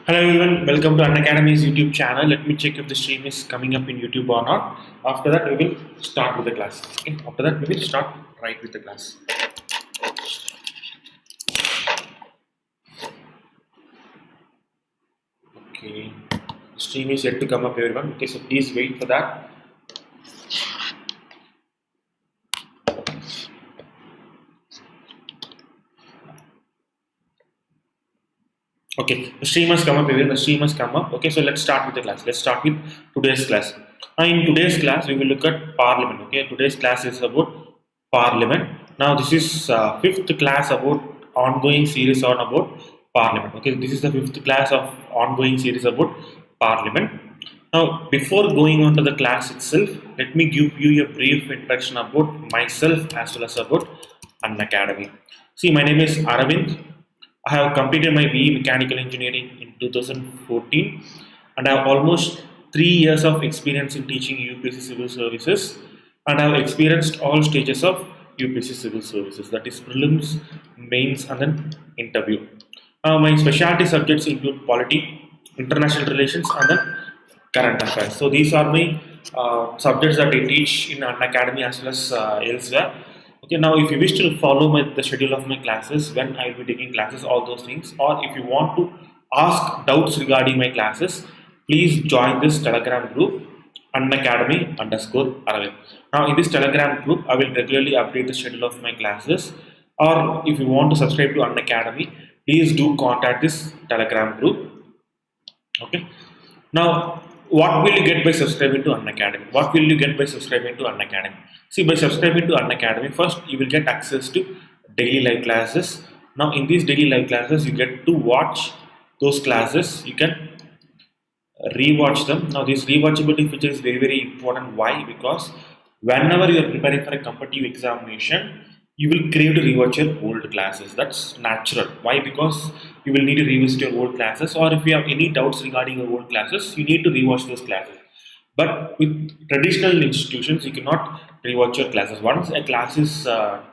Hello everyone, welcome to Unacademy's YouTube channel. Let me check if the stream is coming up in YouTube or not. After that, we will start with the class. Okay. After that, we will start right with the class. Okay. The stream is yet to come up, everyone. Okay, so please wait for that. Okay, the stream has come up, everyone. The stream has come up. Okay, so let's start with the class. Let's start with today's class. Now, in today's class, we will look at Parliament. Okay, today's class is about Parliament. Now, this is fifth class about ongoing series on about Parliament. Okay, this is the fifth class of ongoing series about Parliament. Now, before going on to the class itself, let me give you a brief introduction about myself as well as about Unacademy. See, my name is Aravind. I have completed my BE Mechanical Engineering in 2014 and I have almost 3 years of experience in teaching UPSC Civil Services, and I have experienced all stages of UPSC Civil Services, that is prelims, mains and then interview. My specialty subjects include polity, international relations and then current affairs. So these are my subjects that I teach in Unacademy as well as elsewhere. Okay, now if you wish to follow the schedule of my classes, when I will be taking classes, all those things, or if you want to ask doubts regarding my classes, please join this Telegram group, Unacademy_Aravind. Now in this Telegram group, I will regularly update the schedule of my classes, or if you want to subscribe to Unacademy, please do contact this Telegram group. Okay. Now, what will you get by subscribing to Unacademy? What will you get by subscribing to Unacademy? See, by subscribing to Unacademy, first you will get access to daily live classes. Now, in these daily live classes, you get to watch those classes. You can rewatch them. Now, this rewatchability feature is very, very important. Why? Because whenever you are preparing for a competitive examination, you will crave to rewatch your old classes. That's natural. Why? Because you will need to revisit your old classes, or if you have any doubts regarding your old classes, you need to rewatch those classes. But with traditional institutions, you cannot rewatch your classes. Once a class is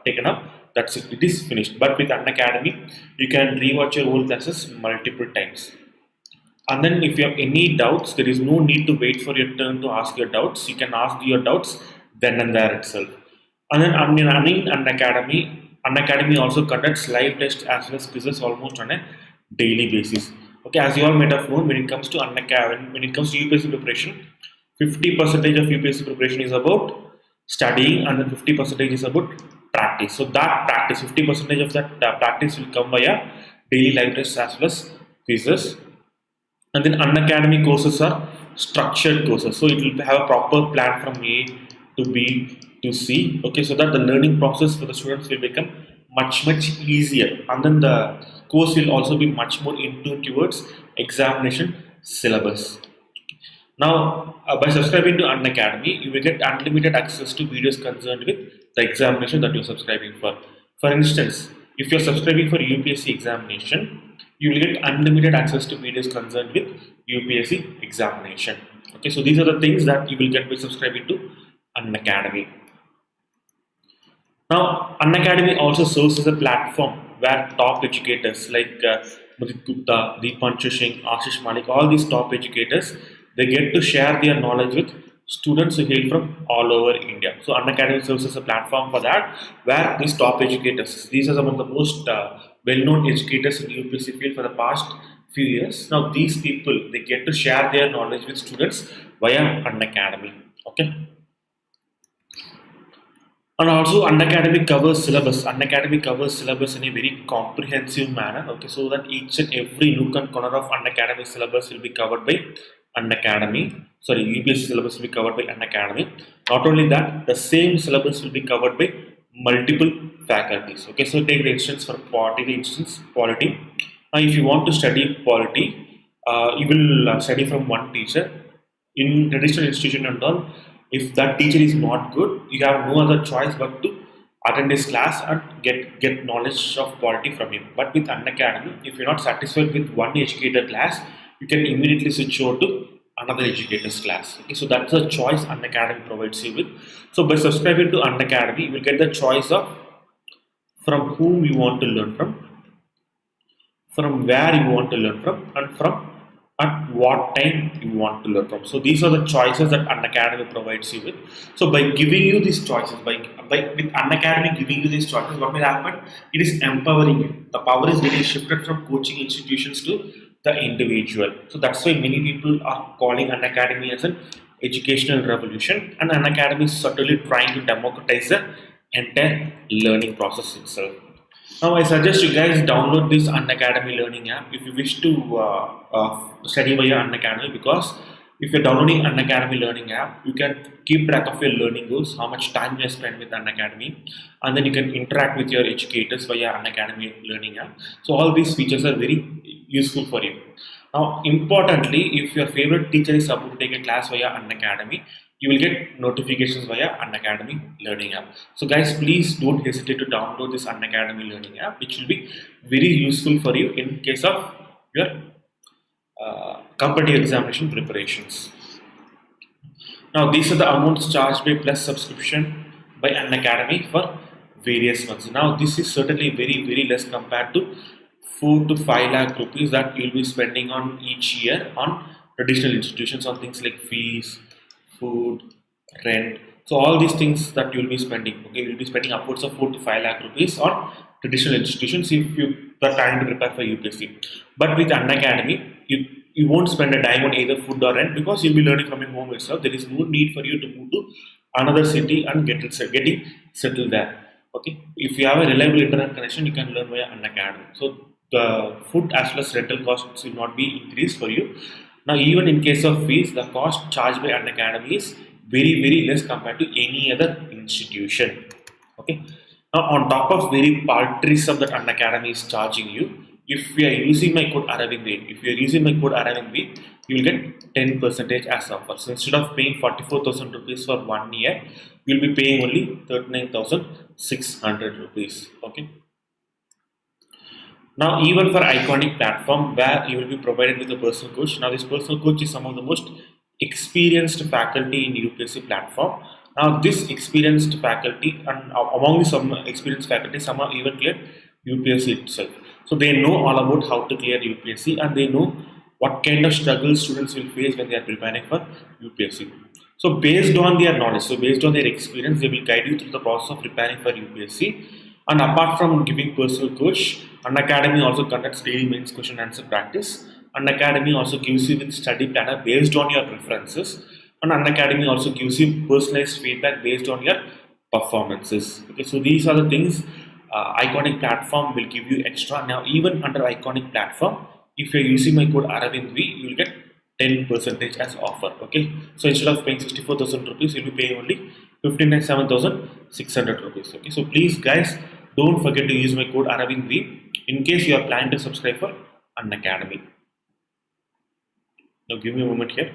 taken up, that's it. It is finished. But with Unacademy, you can rewatch your old classes multiple times. And then if you have any doubts, there is no need to wait for your turn to ask your doubts. You can ask your doubts then and there itself. And then Unacademy also conducts live tests as well as quizzes almost on a daily basis. Okay, as you all might have known, when it comes to Unacademy, when it comes to UPSC preparation, 50% of UPSC preparation is about studying, and then 50% is about practice. So that practice, 50% of that practice will come via daily live tests as well as quizzes. And then Unacademy courses are structured courses, so it will have a proper plan from A to B to C. Okay, so that the learning process for the students will become much easier, and then the course will also be much more in tune towards examination syllabus. Now, by subscribing to Unacademy, you will get unlimited access to videos concerned with the examination that you are subscribing for. For instance, if you are subscribing for UPSC examination, you will get unlimited access to videos concerned with UPSC examination. Okay, so these are the things that you will get by subscribing to Unacademy. Now, Unacademy also serves as a platform where top educators like Mudit Gupta, Deepanshu Singh, Ashish Malik, all these top educators, they get to share their knowledge with students who hail from all over India. So, Unacademy serves as a platform for that, where these top educators, these are some of the most well-known educators in the UPSC field for the past few years. Now, these people, they get to share their knowledge with students via Unacademy. Okay. And also Unacademy covers syllabus. Unacademy covers syllabus in a very comprehensive manner. Okay, so that each and every nook and corner of Unacademy syllabus will be covered by Unacademy. Sorry, UPSC syllabus will be covered by Unacademy. Not only that, the same syllabus will be covered by multiple faculties. Okay, so take the instance for polity. If you want to study polity, you will study from one teacher. In traditional institution and all, if that teacher is not good, you have no other choice but to attend his class and get knowledge of polity from him. But with Unacademy, if you're not satisfied with one educator class, you can immediately switch over to another educator's class. Okay, so that's the choice Unacademy provides you with. So by subscribing to Unacademy, you will get the choice of from whom you want to learn from where you want to learn from, and from at what time you want to learn from. So these are the choices that Unacademy provides you with. So by giving you these choices, with Unacademy giving you these choices, what will happen? It is empowering you. The power is getting shifted from coaching institutions to the individual. So that's why many people are calling Unacademy as an educational revolution, and Unacademy is certainly trying to democratize the entire learning process itself. Now, I suggest you guys download this Unacademy learning app if you wish to study via Unacademy, because if you're downloading Unacademy learning app, you can keep track of your learning goals, how much time you have spent with Unacademy, and then you can interact with your educators via Unacademy learning app. So all these features are very useful for you. Now, importantly, if your favorite teacher is about to take a class via Unacademy, you will get notifications via Unacademy learning app. So guys, please don't hesitate to download this Unacademy learning app, which will be very useful for you in case of your competitive examination preparations. Now, these are the amounts charged by plus subscription by Unacademy for various months. Now, this is certainly very less compared to 4 to 5 lakh rupees that you'll be spending on each year on traditional institutions on things like fees, food, rent. So all these things that you'll be spending, okay, you'll be spending upwards of 4 to 5 lakh rupees on traditional institutions if you are trying to prepare for UPSC. But with Unacademy, you won't spend a dime on either food or rent, because you'll be learning from your home itself. There is no need for you to move to another city and getting settled there. Okay, if you have a reliable internet connection, you can learn via Unacademy. So the food as well as rental costs will not be increased for you. Now, even in case of fees, the cost charged by Unacademy is very less compared to any other institution. Okay. Now, on top of very paltry sum that Unacademy is charging you, if you are using my code Aravind V, you will get 10% as offer. So instead of paying 44,000 rupees for 1 year, you will be paying only 39,600 rupees. Okay. Now, even for Iconic platform, where you will be provided with a personal coach. Now, this personal coach is some of the most experienced faculty in UPSC platform. Now, this experienced faculty, and among some experienced faculty, some are even cleared UPSC itself. So they know all about how to clear UPSC, and they know what kind of struggles students will face when they are preparing for UPSC. So based on their knowledge, based on their experience, they will guide you through the process of preparing for UPSC. And apart from giving personal coach, Unacademy also conducts daily mains question answer practice. Unacademy also gives you with study planner based on your preferences. And Unacademy also gives you personalized feedback based on your performances. Okay, so these are the things Iconic platform will give you extra. Now, even under Iconic platform, if you're using my code Aravind V, you will get 10% as offer. Okay, so instead of paying 64,000 rupees, you'll be paying only 57,600 rupees. Okay, so please guys, don't forget to use my code Aravind V in case you are planning to subscribe for Unacademy. Now give me a moment here.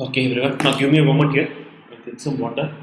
Okay everyone, now give me a moment here. I'll get some water.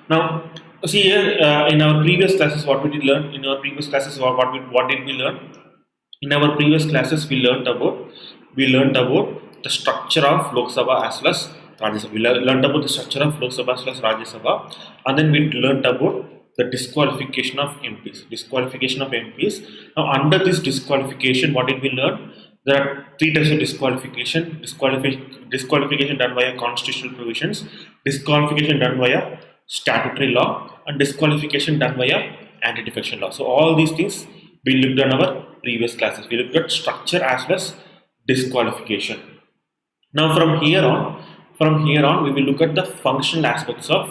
Now, see here in our previous classes, what we did learn. In our previous classes, what did we learn? In our previous classes, we learned about the structure of Lok Sabha as well as Rajya Sabha. We learned about the structure of Lok Sabha as well as Rajya Sabha, and then we learned about the disqualification of MPs. Now, under this disqualification, what did we learn? There are 3 types of disqualification. Disqualification done via constitutional provisions, disqualification done via statutory law, and disqualification done via anti-defection law. So all these things we looked at in our previous classes. We looked at structure as well as disqualification. Now from here on, we will look at the functional aspects of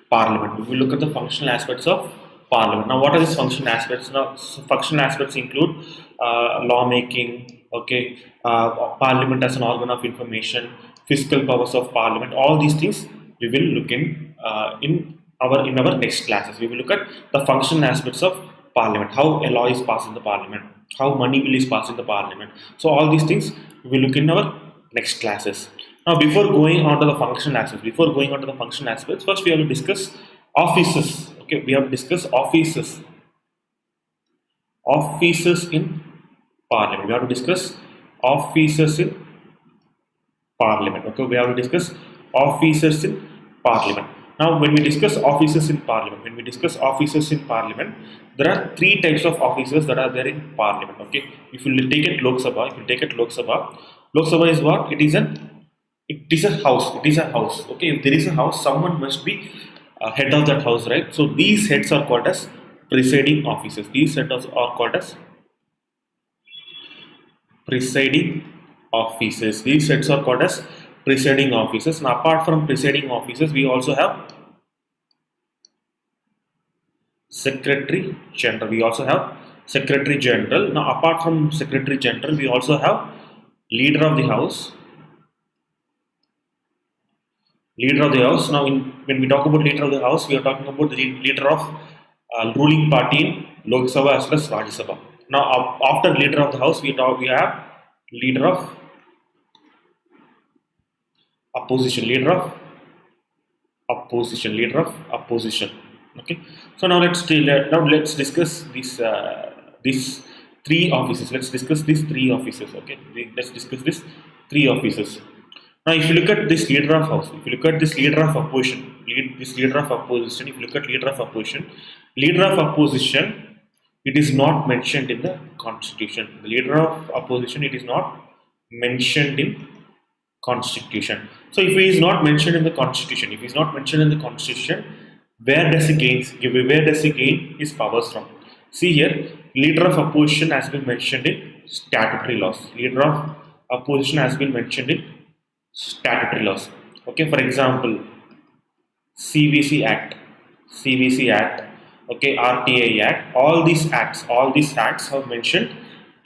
Parliament. We will look at the functional aspects of Parliament. Now, what are these functional aspects? Now, functional aspects include lawmaking, okay, Parliament as an organ of information, fiscal powers of Parliament. All these things we will look in our next classes. We will look at the functional aspects of Parliament, how a law is passed in the Parliament, how money bill is passed in the Parliament. So all these things we will look in our next classes. Now, before going on to the functional aspects, first we have to discuss offices. Okay, we have to discuss offices in Parliament. We have to discuss offices in Parliament. Okay, we have to discuss officers in Parliament. Now, when we discuss officers in Parliament, there are three types of officers that are there in Parliament. Okay, if you take it Lok Sabha, Lok Sabha is what? It is a house. Okay, if there is a house, someone must be head of that house, right? So these heads are called as presiding officers. These heads are called as presiding officers. These heads are called as presiding officers. Now, apart from presiding officers, we also have Secretary General. Now, apart from Secretary General, we also have Leader of the House. Now, when we talk about Leader of the House, we are talking about the leader of ruling party in Lok Sabha as well as Rajya Sabha. Now, after Leader of the House, we have Leader of Opposition. Okay. So now let's discuss these three offices. Okay. Let's discuss these three offices. Now, if you look at this leader of house, if you look at this leader of opposition, it is not mentioned in the constitution. The leader of opposition, it is not mentioned in constitution. So if he is not mentioned in the constitution, where does he gain his powers from? See here, leader of opposition has been mentioned in statutory laws. Okay, for example, CVC Act, okay, RTA Act, all these acts have mentioned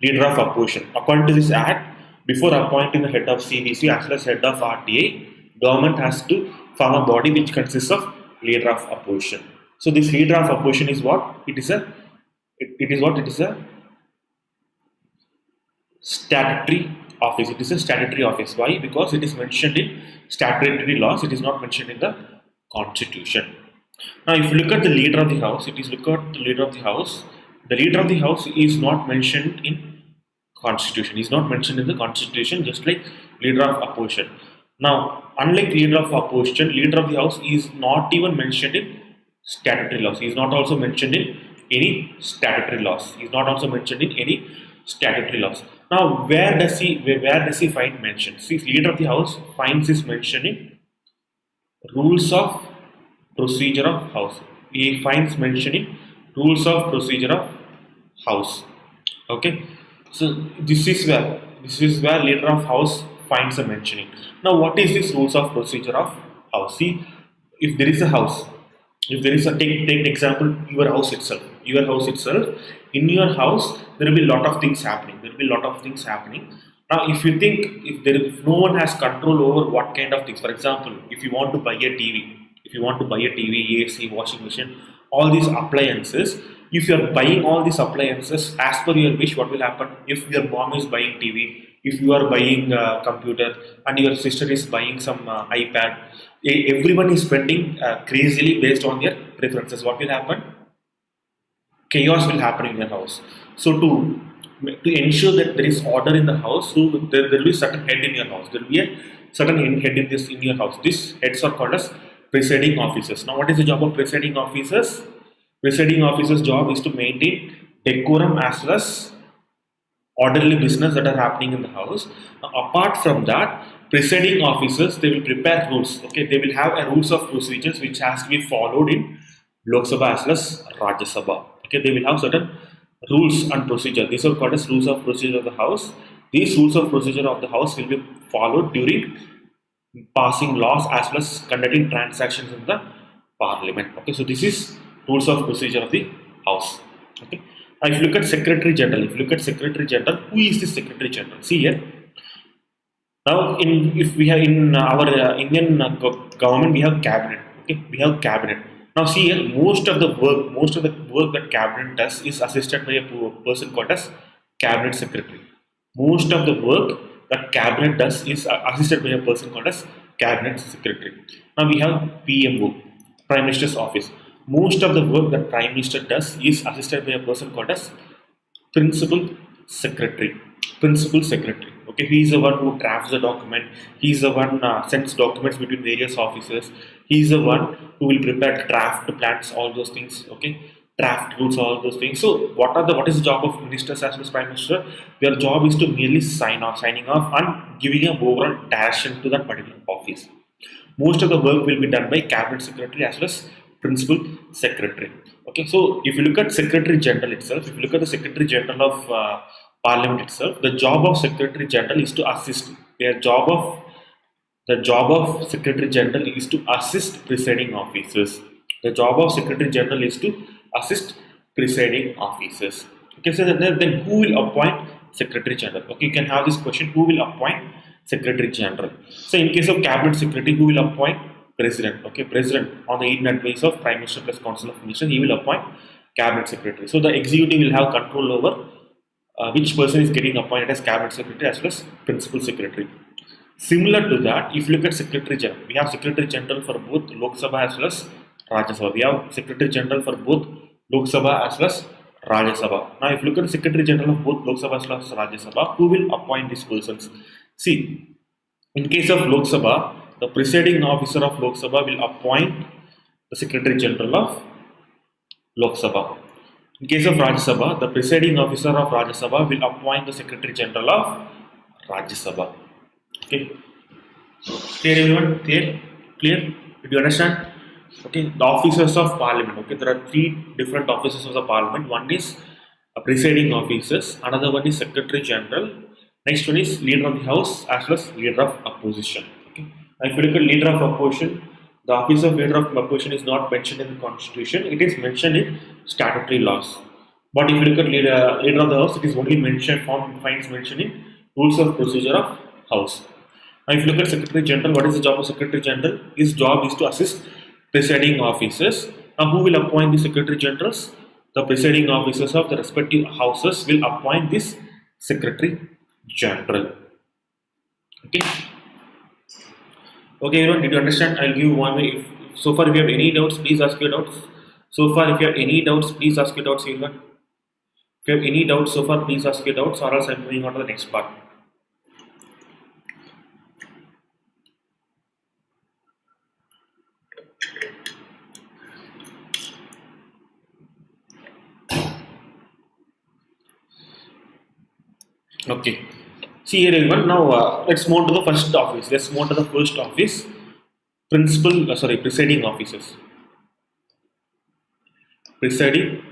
leader of opposition. According to this act, before appointing the head of CVC as well as head of RTA, government has to form a body which consists of leader of opposition. So this leader of opposition is what? It is a statutory office. It is a statutory office. Why? Because it is mentioned in statutory laws. It is not mentioned in the constitution. Now, if you look at the leader of the house, the leader of the house is not mentioned in constitution. Is not mentioned in the constitution, just like leader of opposition. Now, unlike leader of opposition, leader of the house is not even mentioned in statutory laws. He is not also mentioned in any statutory laws. Now, where does he find mention? See, leader of the house finds his mention in rules of procedure of house. He finds mention in rules of procedure of house. Okay, so this is where leader of house finds a mentioning. Now, what is this rules of procedure of house? See, if there is a house, take example your house itself. In your house, there will be a lot of things happening. Now, if you think if no one has control over what kind of things, for example, if you want to buy a TV, AC, washing machine, all these appliances, if you are buying all these appliances as per your wish, what will happen? If your mom is buying TV, if you are buying a computer, and your sister is buying some iPad, everyone is spending crazily based on their preferences. What will happen? Chaos will happen in your house. So to ensure that there is order in the house, so there will be certain head in your house. There will be a certain head in your house. These heads are called as presiding officers. Now, what is the job of presiding officers? Presiding officers' job is to maintain decorum as well as orderly business that are happening in the house. Now, apart from that, presiding officers, they will prepare rules. Okay, they will have a rules of procedures which has to be followed in Lok Sabha as well as Rajya Sabha. Okay, they will have certain rules and procedure. These are called as rules of procedure of the house. These rules of procedure of the house will be followed during passing laws as well as conducting transactions in the parliament. Okay, so this is rules of procedure of the House. Okay. Now, if you look at Secretary General, who is the Secretary General? See here. Now, if we have in our Indian government, we have cabinet. Okay, we have cabinet. Now, see here, most of the work that cabinet does is assisted by a person called as cabinet secretary. Most of the work that cabinet does is assisted by a person called as cabinet secretary. Now, we have PMO, Prime Minister's Office. Most of the work that Prime Minister does is assisted by a person called as Principal Secretary. Okay, he is the one who drafts the document. He is the one sends documents between various officers. He is the one who will prepare draft plans, all those things. Okay, draft rules, all those things. So, what is the job of ministers as well as Prime Minister? Their job is to merely signing off and giving a overall direction to that particular office. Most of the work will be done by Cabinet Secretary as well as Principal Secretary. Okay, so if you look at Secretary General itself, if you look at the Secretary General of Parliament itself, the job of Secretary General is to assist. The job of Secretary General is to assist presiding officers. The job of Secretary General is to assist presiding officers. Okay, so then who will appoint Secretary General? Okay, you can have this question: who will appoint Secretary General? So, in case of Cabinet Secretary, who will appoint? President. Okay, President on the aid and advice of Prime Minister plus Council of Ministers, he will appoint Cabinet Secretary. So, the executive will have control over which person is getting appointed as Cabinet Secretary as well as Principal Secretary. Similar to that, if you look at Secretary General, we have Secretary General for both Lok Sabha as well as Rajya Sabha. We have Secretary General for both Lok Sabha as well as Rajya Sabha. Now, if you look at the Secretary General of both Lok Sabha as well as Rajya Sabha, who will appoint these persons? See, in case of Lok Sabha, the Presiding Officer of Lok Sabha will appoint the Secretary General of Lok Sabha. In case of Rajya Sabha, the Presiding Officer of Rajya Sabha will appoint the Secretary General of Rajya Sabha. Okay. Clear everyone? Clear? Did you understand? Okay. The officers of Parliament. Okay. There are three different officers of the Parliament. One is Presiding Officers. Another one is Secretary General. Next one is Leader of the House as well as Leader of Opposition. Okay. Now, if you look at Leader of Opposition, the office of Leader of Opposition is not mentioned in the Constitution. It is mentioned in statutory laws. But if you look at Leader of the House, it is only mentioned, finds mentioned in Rules of Procedure of House. Now, if you look at Secretary General, what is the job of Secretary General? His job is to assist presiding officers. Now, who will appoint the Secretary Generals? The presiding officers of the respective houses will appoint this Secretary General. Okay. Okay, everyone, did you understand? I'll give one way. So far, if you have any doubts, please ask your doubts. Everyone. If you have any doubts so far, please ask your doubts, or else I'm moving on to the next part. Okay. See here, everyone. Now let's move to the first office. Presiding officers. Presiding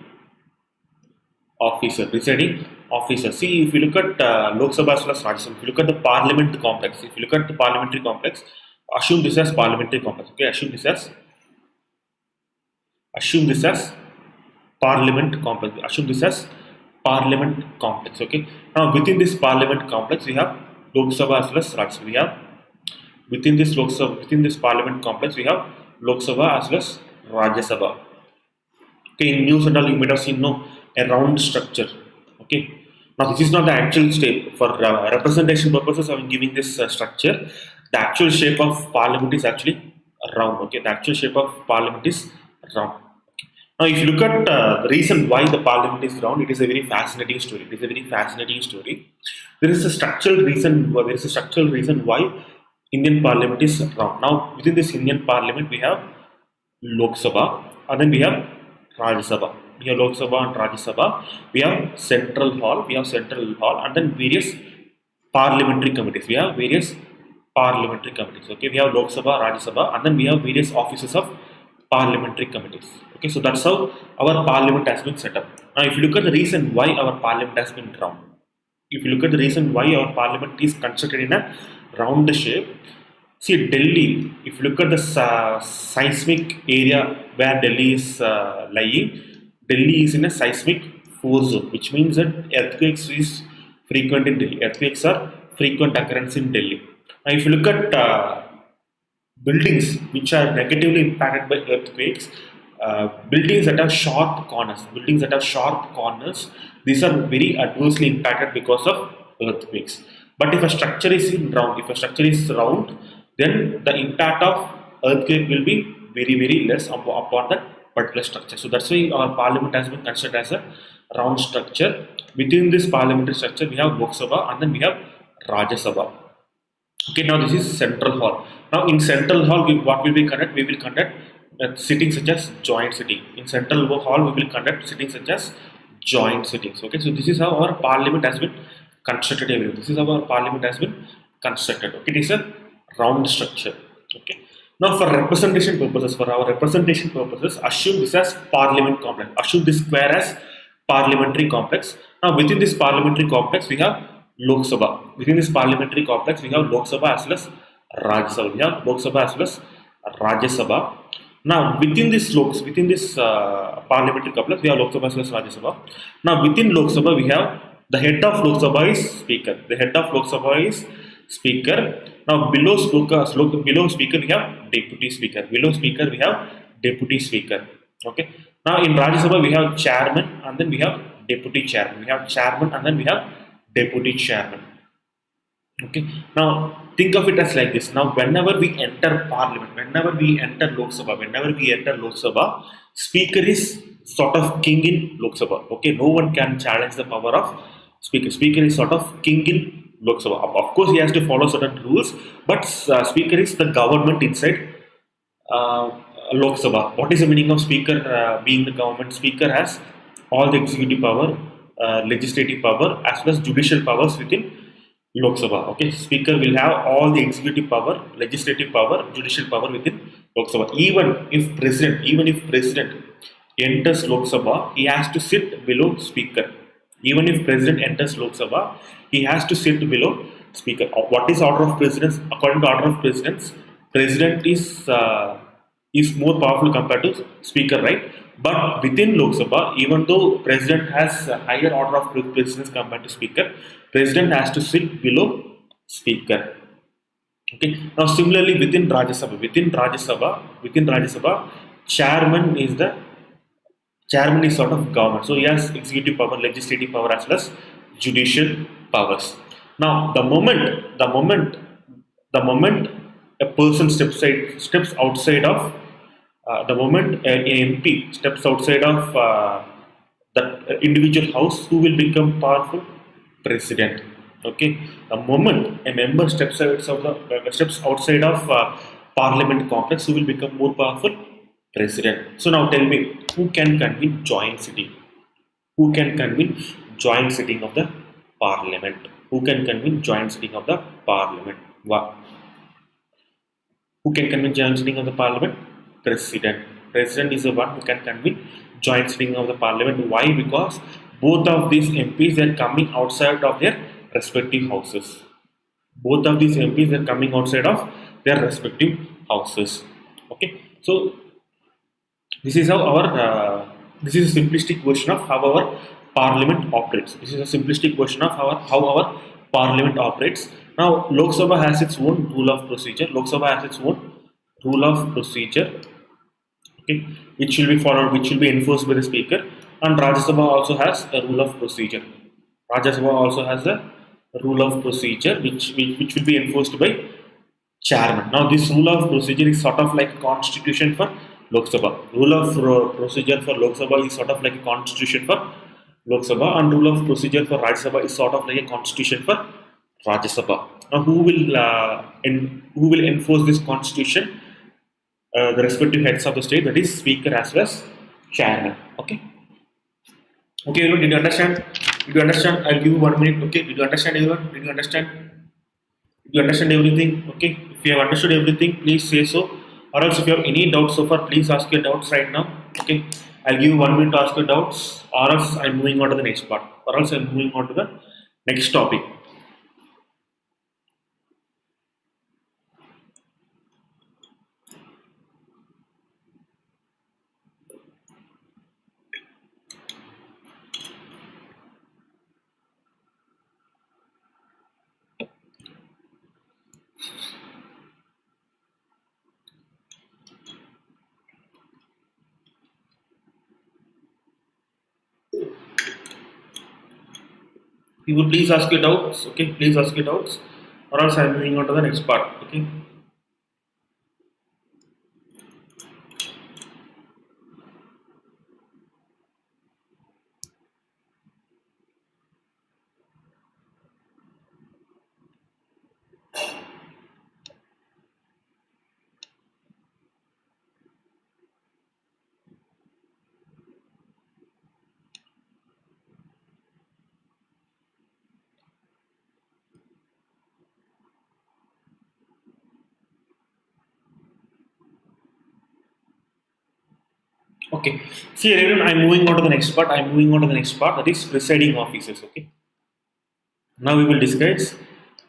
officer. See, if you look at Lok Sabha as well as Rajya Sabha, if you look at the parliament complex, assume this as parliamentary complex. Okay, assume this as parliament complex. Okay. Now, within this parliament complex, we have Lok Sabha as well as Rajya Sabha. Within this parliament complex, we have Lok Sabha as well as Rajya Sabha. Okay, in news and all, you might have seen a round structure. Okay. Now, this is not the actual shape. For representation purposes, I'm giving this structure. The actual shape of parliament is actually round. Okay, the actual shape of parliament is round. Now, if you look at the reason why the parliament is round, it is a very fascinating story. There is a structural reason why Indian parliament is round. Now, within this Indian parliament, we have Lok Sabha, and then we have Rajya Sabha. We have Lok Sabha and Rajya Sabha. We have Central Hall, and then various parliamentary committees. Okay, we have Lok Sabha, Rajya Sabha, and then we have various offices of parliamentary committees. Okay, so that's how our parliament has been set up. Now, if you look at the reason why our parliament has been round, if you look at the reason why our parliament is constructed in a round shape, See, Delhi, if you look at the seismic area where Delhi is lying, Delhi is in a seismic force zone, which means that earthquakes is frequent in Delhi. Earthquakes are frequent occurrence in Delhi. Now, if you look at buildings which are negatively impacted by earthquakes, buildings that have sharp corners, these are very adversely impacted because of earthquakes. But if a structure is round, then the impact of earthquake will be very less upon that particular structure. So that's why our parliament has been considered as a round structure. Within this parliamentary structure, we have Lok Sabha and then we have Rajya Sabha. Okay, now this is central hall. Now in central hall, what will we conduct? We will conduct sittings such as joint sitting. In central hall, we will conduct sittings such as joint sittings. Okay, so this is how our parliament has been constructed. This is how our parliament has been constructed. Okay, it is a round structure. Okay. Now for representation purposes, assume this as parliament complex. Assume this square as parliamentary complex. Now within this parliamentary complex, we have Lok Sabha. Within this parliamentary complex, we have Lok Sabha as well as Rajya Sabha. We have Lok Sabha as well as Rajya Sabha. Now within this parliamentary complex, we have Lok Sabha as well as Rajya Sabha. Now within Lok Sabha, we have the head of Lok Sabha is Speaker. The head of Lok Sabha is Speaker. Now below Speaker, we have Deputy Speaker. Below Speaker, we have Deputy Speaker. Okay. Now in Rajya Sabha, we have Chairman and then we have Deputy Chairman. We have Chairman and then we have Deputy Chairman. Okay. Now think of it as like this. Now whenever we enter Parliament, whenever we enter Lok Sabha, Speaker is sort of king in Lok Sabha. Okay. No one can challenge the power of Speaker. Speaker is sort of king in Lok Sabha. Of course, he has to follow certain rules, but Speaker is the government inside Lok Sabha. What is the meaning of Speaker being the government? Speaker has all the executive power, legislative power, as well as judicial powers within Lok Sabha. Okay, Speaker will have all the executive power, legislative power, judicial power within Lok Sabha. Even if President enters Lok Sabha, he has to sit below Speaker. Even if President enters Lok Sabha, he has to sit below Speaker. What is order of precedence? According to order of precedence, President is more powerful compared to Speaker, right? But within Lok Sabha, even though President has a higher order of precedence compared to Speaker, President has to sit below Speaker. Okay. Now similarly within Rajya Sabha, Chairman is sort of government, so he has executive power, legislative power as well as judicial powers. Now, the moment a person steps outside of the moment an MP steps outside of the individual house, who will become powerful? President. Okay. The moment a member steps outside of Parliament complex, who will become more powerful? President. So now tell me, who can convene joint sitting? Who can convene joint sitting of the Parliament? Who can convene joint sitting of the Parliament? Wow. Who can convene joint sitting of the Parliament? President. President is the one who can convene joint sitting of the Parliament. Why? Because both of these MPs are coming outside of their respective houses. Both of these MPs are coming outside of their respective houses. Okay. So this is how this is a simplistic version of how our Parliament operates. This is a simplistic version of how our Parliament operates. Now, Lok Sabha has its own rule of procedure. Okay, which will be followed, which will be enforced by the Speaker. And Rajya Sabha also has a rule of procedure. Which will be enforced by Chairman. Now, this rule of procedure is sort of like a constitution for Lok Sabha. Rule of procedure for Lok Sabha is sort of like a constitution for Lok Sabha, and rule of procedure for Rajya Sabha is sort of like a constitution for Rajya Sabha. Now, who will enforce this constitution? The respective heads of the state, that is Speaker as well as Chairman. Okay. Okay, did you understand? I'll give you 1 minute. Okay, did you understand everyone? Did you understand everything? Okay, if you have understood everything, please say so. Or else, if you have any doubts so far, please ask your doubts right now. Okay, I'll give you 1 minute to ask your doubts, or else I'm moving on to the next part, or else I'm moving on to the next topic. You will please ask your doubts. Okay, please ask your doubts, or else I am moving on to the next part. Okay. Okay. See, Aravind, I'm moving on to the next part. I'm moving on to the next part. That is presiding officers. Okay. Now we will discuss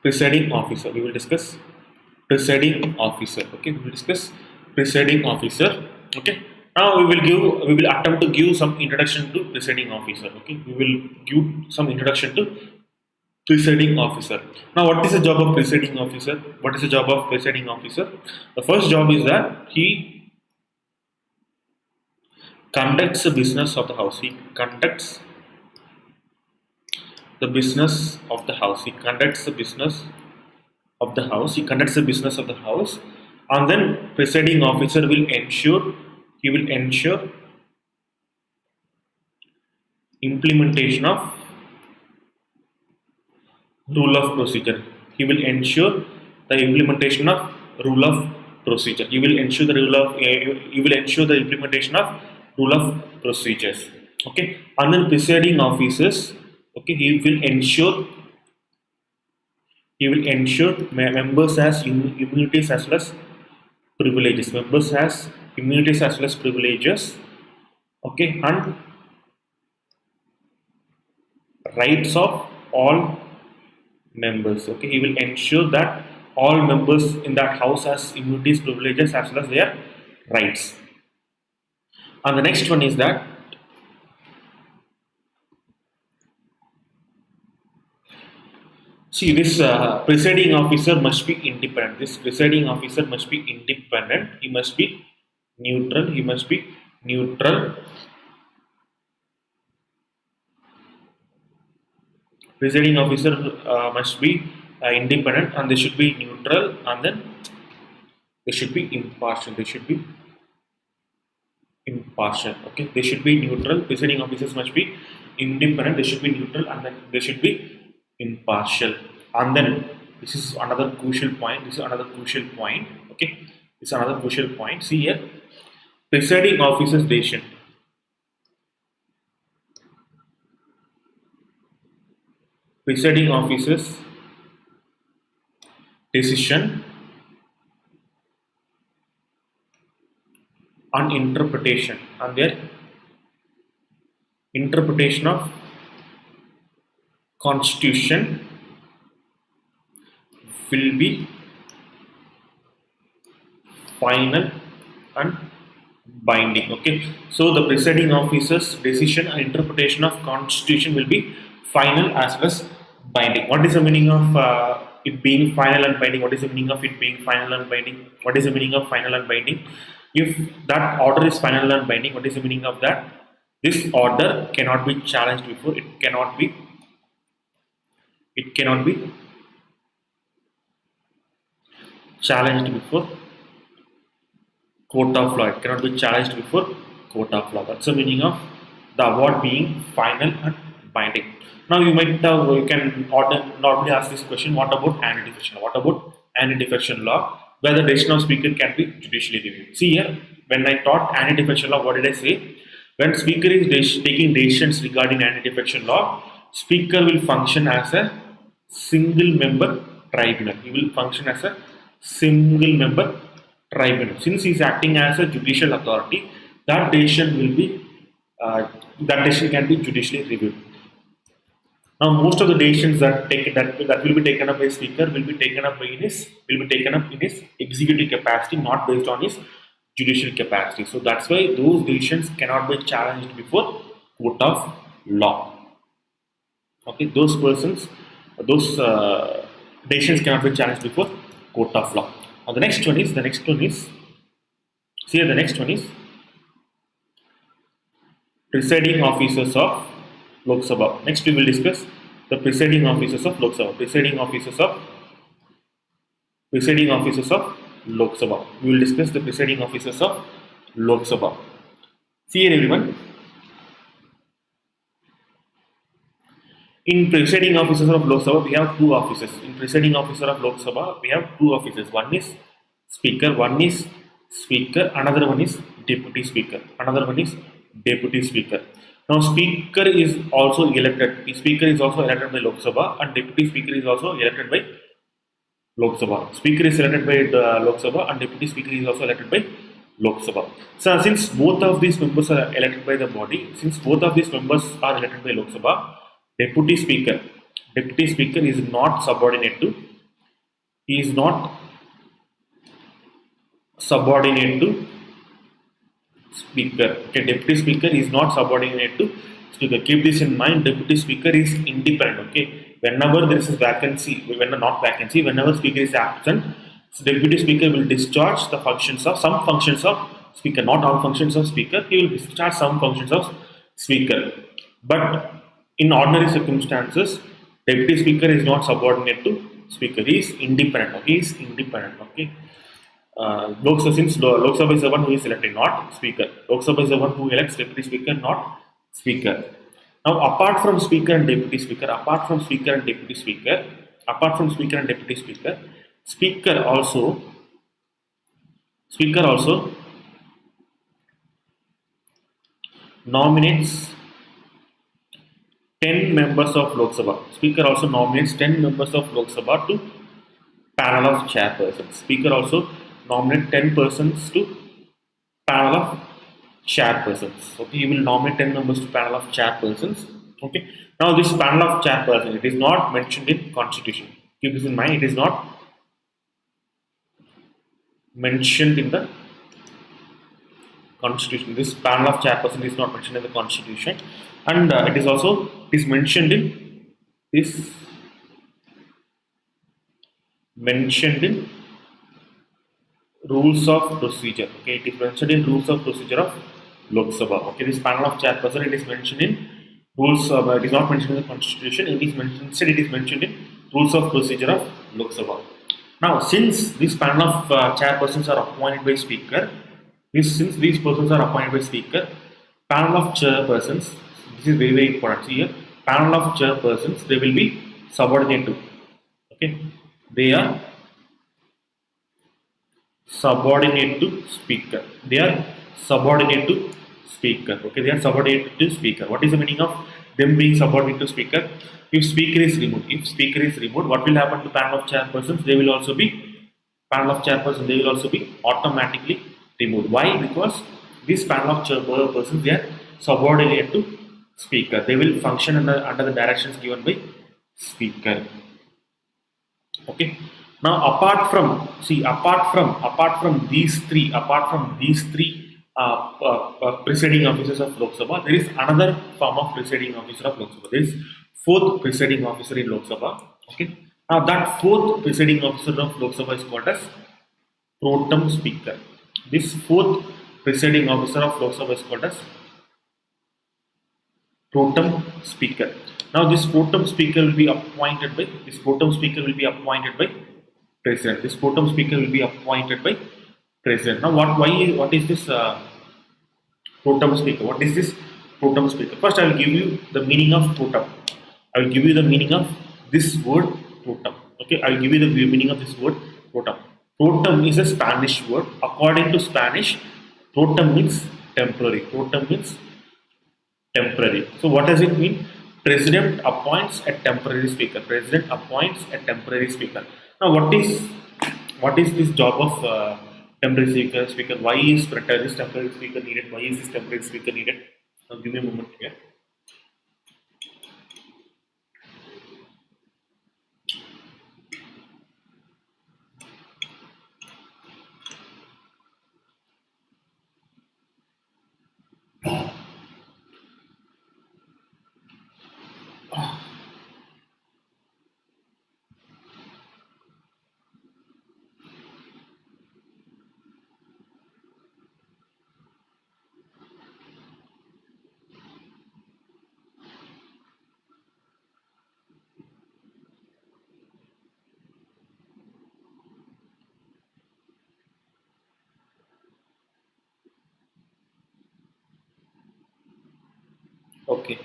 presiding officer. We will discuss presiding officer. Okay. We will discuss presiding officer. Okay. Now we will attempt to give some introduction to presiding officer. Okay. We will give some introduction to presiding officer. Now, what is the job of presiding officer? What is the job of presiding officer? The first job is that he conducts the business of the house. He conducts the business of the house. He conducts the business of the house. He conducts the business of the house, and then presiding officer will ensure. He will ensure implementation of rule of procedure. He will ensure the implementation of rule of procedure. He will ensure the rule of. He will ensure the implementation of rule of procedures. Okay, and then presiding officers. Okay, he will ensure. He will ensure members has immunities as well as privileges. Members has immunities as well as privileges. Okay, and rights of all members. Okay, he will ensure that all members in that house has immunities, privileges as well as their rights. And the next one is that see this presiding officer must be independent. This presiding officer must be independent. He must be neutral. He must be neutral. Presiding officer must be independent, and they should be neutral, and then they should be impartial. They should be impartial. Okay, they should be neutral. Presiding officers must be independent. They should be neutral, and then they should be impartial. And then this is another crucial point. This is another crucial point. Okay, this is another crucial point. See here, presiding officers decision. Presiding officers decision on interpretation, and their interpretation of constitution will be final and binding. Okay, so the presiding officer's decision and interpretation of constitution will be final as well as binding. What is the meaning of it being final and binding? What is the meaning of it being final and binding? What is the meaning of final and binding? If that order is final and binding, what is the meaning of that? This order cannot be challenged before. It cannot be challenged before court of law. It cannot be challenged before court of law. That's the meaning of the award being final and binding. Now you might you can normally ask this question: what about anti-defection? What about anti-defection law, where the decision of speaker can be judicially reviewed? See here, when I taught anti-defection law, what did I say? When speaker is taking decisions regarding anti-defection law, speaker will function as a single member tribunal. He will function as a single member tribunal. Since he is acting as a judicial authority, that decision will be that decision can be judicially reviewed. Now, most of the decisions that will be taken up by speaker will be taken up in his executive capacity, not based on his judicial capacity. So that's why those decisions cannot be challenged before court of law. Okay, those decisions cannot be challenged before court of law. Now the next one is see here, the next one is presiding officers of Lok Sabha. Next we will discuss The presiding officers of Lok Sabha. Presiding officers of Lok Sabha. We will discuss the presiding officers of Lok Sabha. See here everyone. In presiding officers of Lok Sabha, we have two officers. In presiding officer of Lok Sabha, we have two officers. One is speaker, another one is deputy speaker. Now, speaker is also elected. The speaker is also elected by Lok Sabha, and deputy speaker is also elected by Lok Sabha. Speaker is elected by Lok Sabha, and deputy speaker is also elected by Lok Sabha. So, since both of these members are elected by the body, Lok Sabha, deputy speaker is not subordinate to. He is not subordinate to speaker. Okay, deputy speaker is not subordinate to speaker. Keep this in mind. Deputy speaker is independent. Okay, whenever there is a vacancy, whenever speaker is absent, so deputy speaker will discharge some functions of speaker, not all functions of speaker. He will discharge some functions of speaker. But in ordinary circumstances, deputy speaker is not subordinate to speaker. He is independent. Okay, Okay. Lok Sabha is the one who is elected, not speaker. Lok Sabha is the one who elects deputy speaker, not speaker. Now, apart from speaker and deputy speaker, speaker also nominates 10 members of Lok Sabha. Speaker also nominates 10 members of Lok Sabha to panel of chairpersons. Speaker also nominate 10 persons to panel of chairpersons. Okay, he will nominate 10 members to panel of chairpersons. Okay, now this panel of chairpersons, it is not mentioned in constitution. Keep this in mind, it is not mentioned in the constitution. This panel of chairperson is not mentioned in the constitution, and it is mentioned in rules of procedure. Okay, it is mentioned in rules of procedure of Lok Sabha. Okay, this panel of chairperson, it is mentioned in rules of, it is not mentioned in the constitution. Instead, it is mentioned in rules of procedure of Lok Sabha. Now, since this panel of chairpersons are appointed by speaker, panel of chairpersons, this is very, very important. See here, panel of chairpersons, they will be subordinate to. Okay, they are subordinate to speaker. Okay, they are subordinate to speaker. What is the meaning of them being subordinate to speaker? If speaker is removed, what will happen to panel of chairpersons? They will also be automatically removed. Why? Because this panel of chairpersons, they are subordinate to speaker. They will function under the directions given by speaker. Okay. Now, apart from these three presiding officers of Lok Sabha, there is another form of presiding officer of Lok Sabha. There is fourth presiding officer in Lok Sabha. Okay. Now, that fourth presiding officer of Lok Sabha is called as pro tem speaker. This fourth presiding officer of Lok Sabha is called as pro tem speaker. Now, this pro tem speaker will be appointed by president. This pro tem speaker will be appointed by president. Now, what is this pro tem speaker? What is this pro tem speaker? First, I will give you the meaning of pro tem. I will give you the meaning of this word pro tem. Okay, I will give you the meaning of this word pro tem. Pro tem is a Spanish word. According to Spanish, pro tem means temporary. So, what does it mean? President appoints a temporary speaker. Now, what is this job of temporary speaker? Why is this temporary speaker needed? Now, give me a moment here. Okay.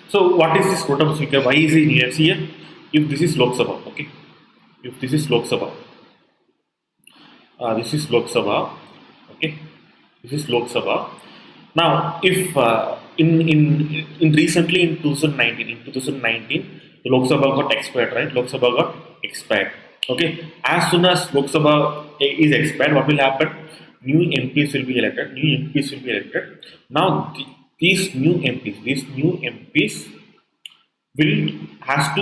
So what is this Pro Tem Speaker? Why is he needed? See here, if this is Lok Sabha, okay. If this is Lok Sabha, this is Lok Sabha, okay. This is Lok Sabha. Now, if in recently in 2019, the Lok Sabha got expired, right? Lok Sabha got expired. Okay. As soon as Lok Sabha is expired, what will happen? New MPs will be elected. New MPs will be elected. Now, these new MPs will has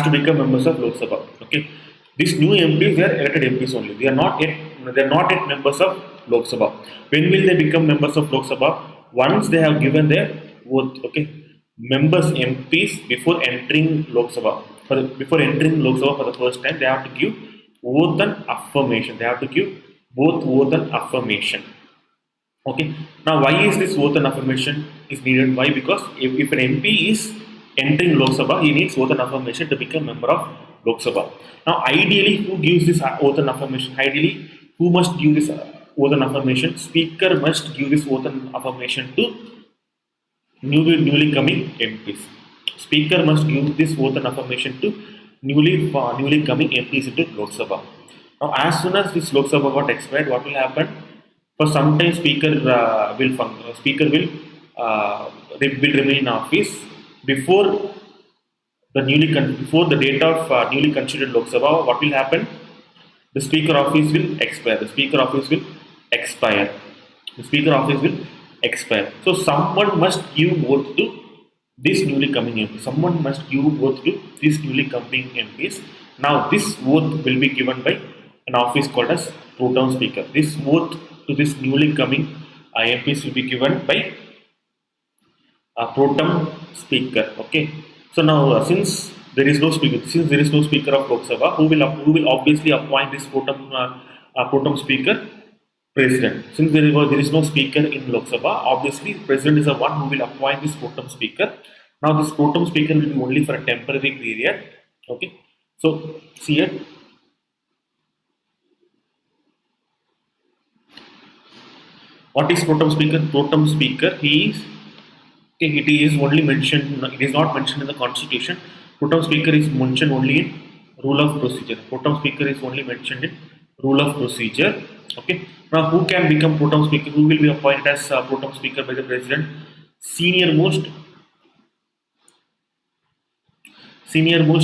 to become members of Lok Sabha. Okay, these new MPs, they are elected MPs only. They are not yet members of Lok Sabha. When will they become members of Lok Sabha? Once they have given their oath. Okay, members MPs before entering Lok Sabha. Before entering Lok Sabha for the first time, they have to give oath and affirmation. They have to give both oath and affirmation. Okay. Now, why is this oath and affirmation is needed? Why? Because if an MP is entering Lok Sabha, he needs oath and affirmation to become member of Lok Sabha. Now, ideally, who gives this oath and affirmation? Ideally, who must give this oath and affirmation? Speaker must give this oath and affirmation to newly coming MPs. Speaker must give this oath and affirmation to newly coming MPs into Lok Sabha. Now, as soon as this Lok Sabha got expired, what will happen? For some time, speaker will remain in office before the date of newly constituted Lok Sabha. What will happen? The speaker office will expire. The speaker office will expire. The speaker office will expire. So someone must give oath to this newly coming MP. Someone must give oath to these newly coming MPs. Now this oath will be given by an office called as Pro Tem Speaker. This oath to this newly coming MPs will be given by a Pro Tem Speaker. Okay. So now since there is no speaker of Lok Sabha, who will obviously appoint this Pro Tem Speaker? President. Since there is no speaker in Lok Sabha, obviously President is the one who will appoint this Pro Tem Speaker. Now this Pro Tem Speaker will be only for a temporary period. Okay. So see here. What is Pro Tem Speaker? Pro Tem Speaker, it is only mentioned, it is not mentioned in the Constitution. Pro Tem Speaker is mentioned only in Rule of Procedure. Pro Tem Speaker is only mentioned in Rule of Procedure. Okay. Now, who can become Pro Tem Speaker? Who will be appointed as Pro Tem Speaker by the President? Senior most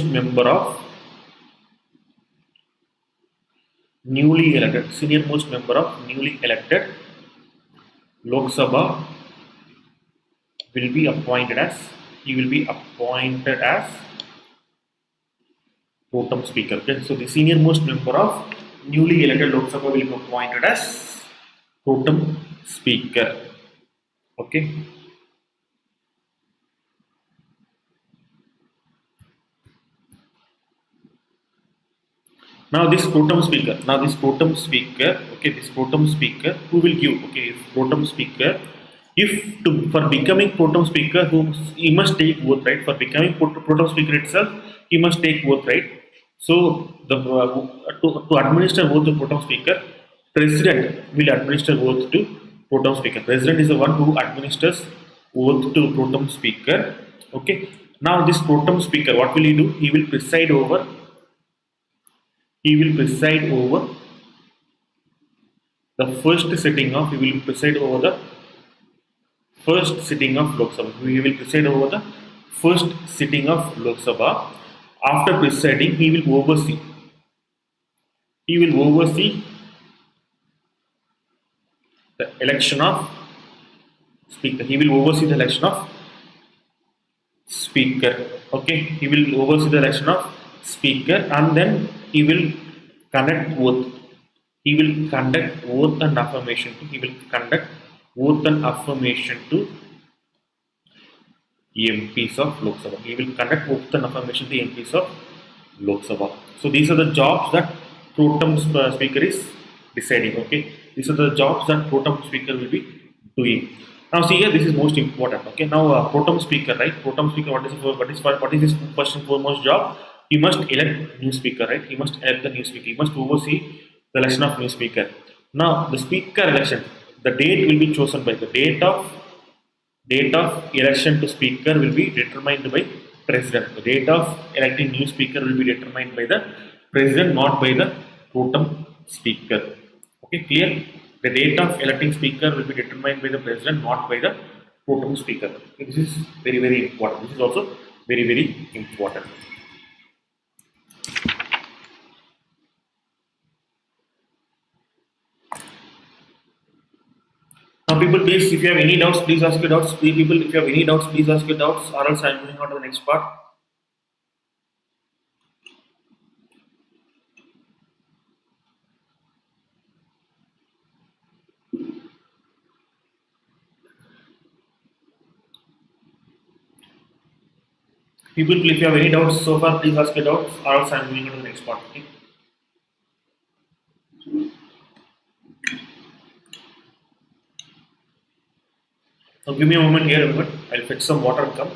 member of newly elected. Senior most member of newly elected Lok Sabha will be appointed as. He will be appointed as Pro Tem Speaker. Okay. So the senior most member of newly elected Lok Sabha will be appointed as Pro Tem Speaker. Okay. Now this Pro Tem Speaker. Okay, this Pro Tem Speaker, who will give? Okay, if Pro Tem Speaker, for becoming Pro Tem Speaker, he must take oath, right? For becoming Pro Tem Speaker itself, he must take oath, right? So to administer oath to Pro Tem Speaker, President will administer oath to Pro Tem Speaker. President is the one who administers oath to Pro Tem Speaker. Okay. Now this Pro Tem Speaker, what will he do? He will preside over the first sitting of. He will preside over the first sitting of Lok Sabha. He will preside over the first sitting of Lok Sabha. After presiding, he will oversee the election of Speaker. He will oversee the election of Speaker. Okay, he will oversee the election of Speaker, and then he will conduct oath. He will conduct oath and affirmation. He will conduct oath and affirmation to MPs of Lok Sabha. He will conduct oath and affirmation to MPs of Lok Sabha. So these are the jobs that Pro Tem Speaker is deciding. Okay, these are the jobs that Pro Tem Speaker will be doing. Now see here, this is most important. Okay, now Pro Tem Speaker, right? Pro Tem Speaker, what is his first and foremost job? He must elect new speaker, right? He must elect the new speaker. He must oversee the election of new speaker. Now the speaker election, the date will be chosen by the date of Date of election to speaker will be determined by president. The date of electing new speaker will be determined by the president, not by the pro tem speaker. Okay, clear? The date of electing speaker will be determined by the president, not by the pro tem speaker. Okay, this is very, very important. This is also very, very important. Now, people, please, if you have any doubts, please ask your doubts. Please, people, if you have any doubts, please ask your doubts, or else I am moving on to the next part. People, if you have any doubts so far, please ask your doubts, or else I am moving on to the next part. Okay? Now, give me a moment here, everyone. I'll fetch some water and come.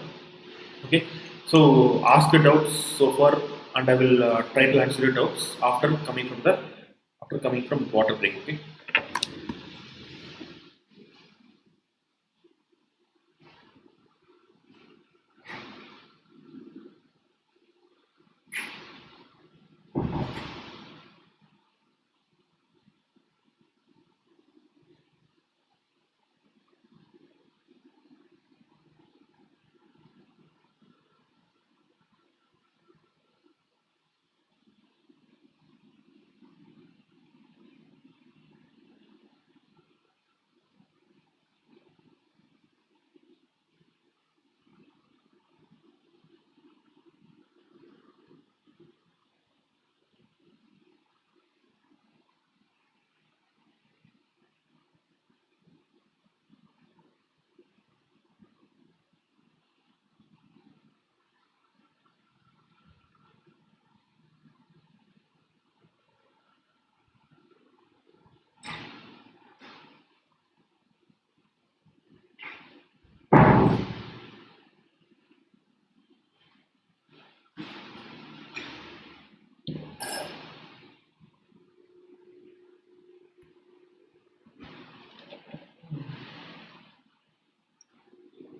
Okay? So, ask your doubts so far, and I will try to answer your doubts after coming from water break. Okay?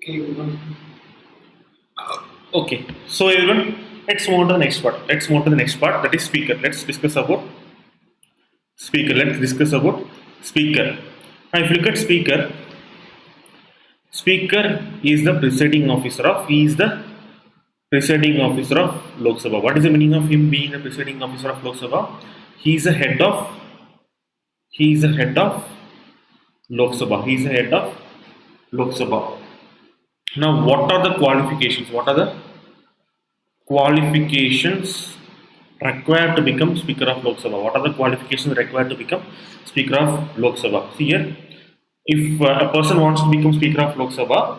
Okay, everyone. Okay, so everyone, let's move on to the next part. Let's move to the next part, that is speaker. Let's discuss about speaker. Let's discuss about speaker. Now, if you look at speaker, speaker is the presiding officer of. He is the presiding officer of Lok Sabha. What is the meaning of him being the presiding officer of Lok Sabha? He is the head of. He is the head of Lok Sabha. He is the head of Lok Sabha. Now, what are the qualifications? What are the qualifications required to become Speaker of Lok Sabha? What are the qualifications required to become Speaker of Lok Sabha? See here, if a person wants to become Speaker of Lok Sabha,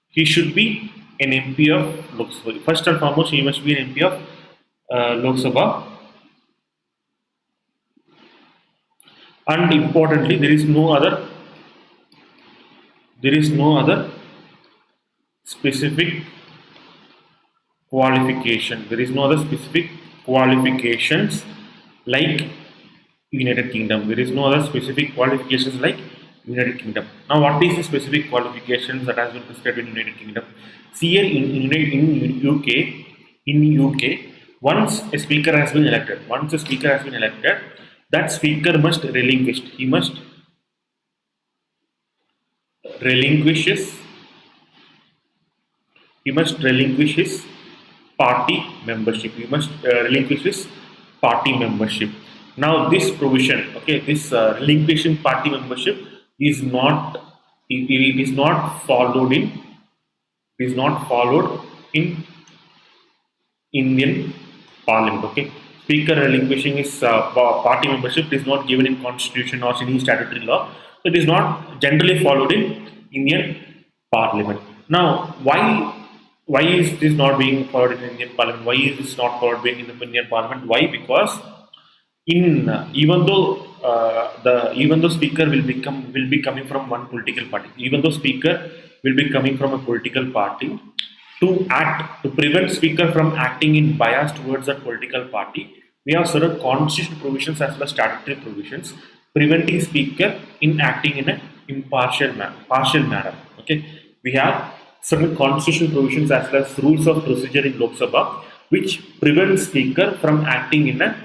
he should be an MP of Lok Sabha. First and foremost, he must be an MP of Lok Sabha. And importantly, there is no other specific qualification. There is no other specific qualifications like United Kingdom. There is no other specific qualifications like United Kingdom. Now, what is the specific qualifications that has been prescribed in United Kingdom? See here in UK, once a speaker has been elected, that speaker must relinquish. He must relinquish his party membership. He must relinquish his party membership. Now, this provision, okay, this relinquishing party membership is not followed in Indian Parliament. Okay, speaker relinquishing his party membership is not given in Constitution or any statutory law. So it is not generally followed in Indian Parliament. Now, why is this not being followed in Indian Parliament? Why is this not followed in the Indian Parliament? Why? Because even though speaker will be coming from one political party, to prevent speaker from acting in bias towards that political party, we have certain constitutional provisions as well as statutory provisions preventing speaker in acting in an partial manner. Okay, we have certain constitutional provisions as well as rules of procedure in Lok Sabha, which prevents Speaker from acting in a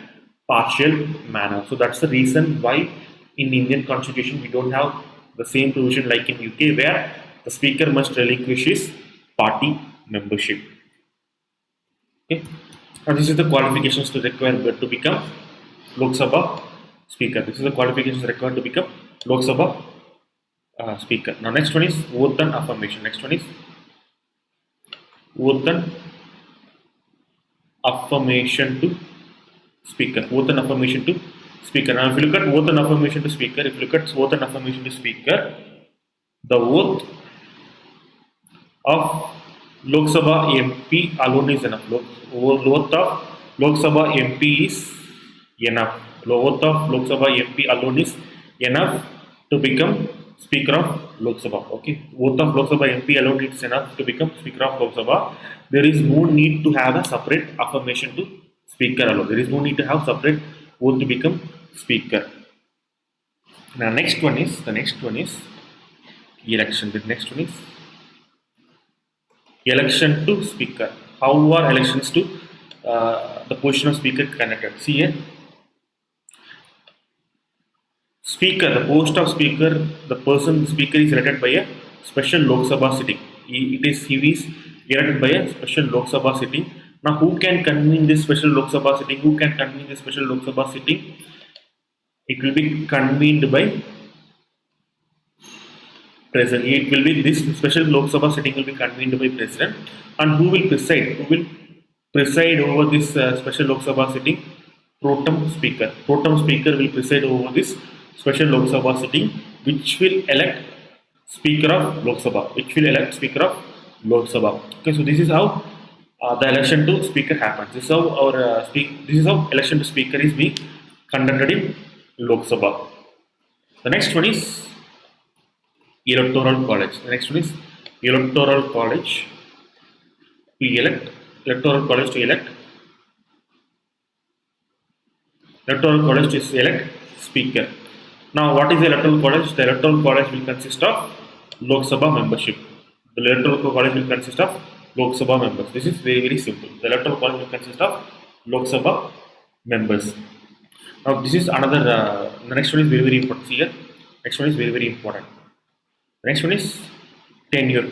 partial manner. So that's the reason why in Indian Constitution we don't have the same provision like in UK, where the Speaker must relinquish his party membership. Okay. Now this is the qualifications to require to become Lok Sabha Speaker. This is the qualifications required to become Lok Sabha Speaker. Now next one is oath and affirmation. Next one is oath and affirmation to Speaker. Oath and affirmation to Speaker. Now if you look at oath and affirmation to Speaker, if you look at oath and affirmation to Speaker, the oath of Lok Sabha MP alone is enough. Oath of Lok Sabha MP is enough. Oath of Lok Sabha MP alone is enough to become Speaker of Lok Sabha. Okay, oath of Lok Sabha MP alone is enough to become Speaker of Lok Sabha. There is no need to have a separate affirmation to Speaker alone. There is no need to have separate oath to become Speaker. Now the next one is election. The next one is election to Speaker. How are elections to the position of Speaker conducted? See here. Speaker, the post of Speaker, the Speaker is elected by a special Lok Sabha sitting. He is elected by a special Lok Sabha sitting. Now, who can convene this special Lok Sabha sitting? Who can convene this special Lok Sabha sitting? It will be convened by President. It will be this special Lok Sabha sitting will be convened by President. And who will preside? Who will preside over this special Lok Sabha sitting? Pro tem Speaker. Pro tem Speaker will preside over this special Lok Sabha sitting, which will elect Speaker of Lok Sabha. Which will elect Speaker of Lok Sabha. Okay, so this is how the election to Speaker happens. This is how this is how election to Speaker is being conducted in Lok Sabha. The next one is Electoral College. The next one is Electoral College to elect. Electoral College to elect. Electoral College to elect Speaker. Now, what is the Electoral College? The Electoral College will consist of Lok Sabha membership. The Electoral College will consist of Lok Sabha members. This is very, very simple. The Electoral College will consist of Lok Sabha members. Now, this is another, the next one is very, very important. See here. Next one is very, very important. The next one is tenure.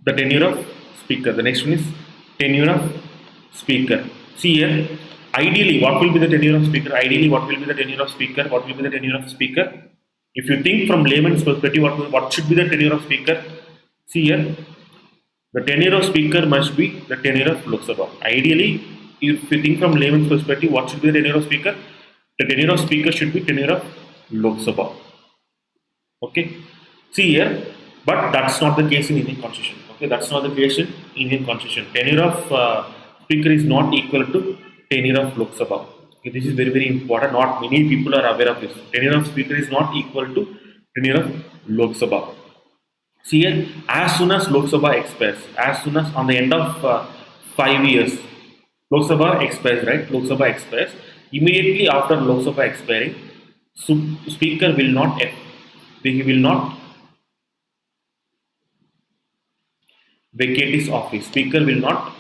The tenure of Speaker. The next one is tenure of Speaker. See here. Ideally, what will be the tenure of Speaker? Ideally, what will be the tenure of Speaker? What will be the tenure of Speaker? If you think from layman's perspective, what should be the tenure of Speaker? See here, the tenure of Speaker must be the tenure of Lok Sabha. Ideally, if you think from layman's perspective, what should be the tenure of Speaker? The tenure of Speaker should be tenure of Lok Sabha. Okay. See here, but that's not the case in Indian Constitution. Okay, that's not the case in Indian Constitution. Tenure of Speaker is not equal to tenure of Lok Sabha. Okay, this is very, very important. Not many people are aware of this. Tenure of Speaker is not equal to tenure of Lok Sabha. See here, as soon as Lok Sabha expires, as soon as on the end of 5 years, Lok Sabha expires, right? Lok Sabha expires. Immediately after Lok Sabha expiring, Speaker will not vacate his office. Speaker will not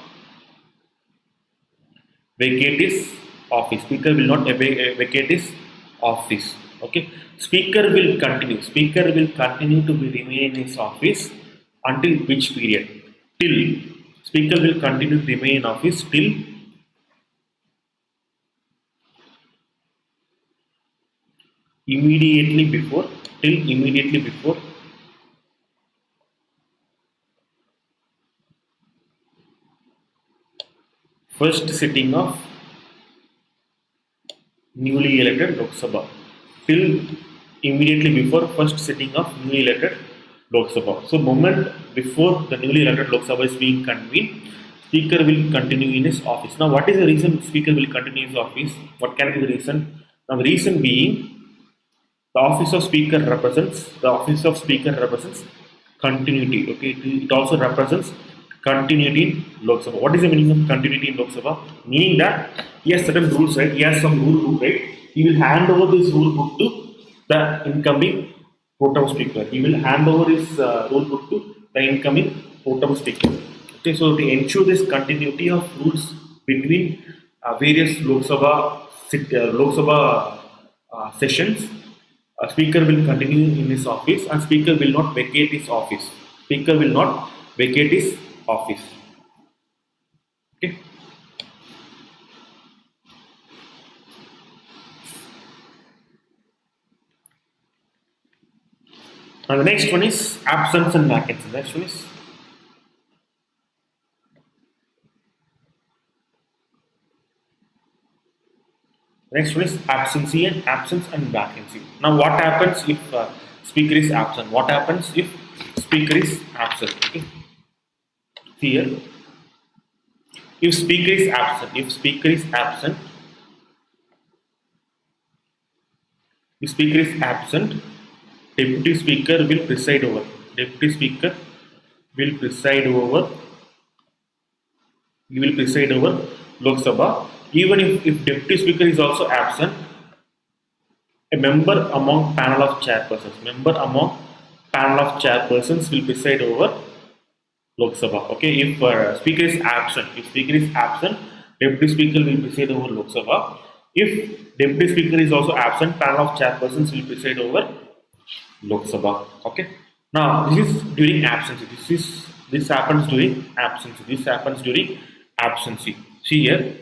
vacate his office. Speaker will not vacate his office. Okay. Speaker will continue. Speaker will continue to remain in his office until which period? Till Speaker will continue to remain in office till immediately before first sitting of newly elected Lok Sabha. Till immediately before first sitting of newly elected Lok Sabha. So, moment before the newly elected Lok Sabha is being convened, Speaker will continue in his office. Now, what is the reason Speaker will continue in his office? What can be the reason? Now, the reason being, the office of Speaker represents continuity. Okay, it also represents continuity in Lok Sabha. What is the meaning of continuity in Lok Sabha? Meaning that he has certain rules, right? He has some rule book, right? He will hand over this rule book to the incoming pro tem speaker. He will hand over his rule book to the incoming pro tem speaker. Okay, so to ensure this continuity of rules between various Lok Sabha sessions, a speaker will continue in his office and speaker will not vacate his office. Speaker will not vacate his office. Okay. Now the next one is absence and vacancy. Next one is absence and vacancy. Now what happens if speaker is absent? What happens if speaker is absent? Okay. Here, if speaker is absent, if speaker is absent, deputy speaker will preside over. Deputy speaker will preside over. He will preside over Lok Sabha. Even if deputy speaker is also absent, a member among panel of chairpersons will preside over Lok Sabha. Okay, if speaker is absent, deputy speaker will preside over Lok Sabha. If deputy speaker is also absent, panel of chairpersons will preside over Lok Sabha. Okay. Now this is during absence. This happens during absence. See here.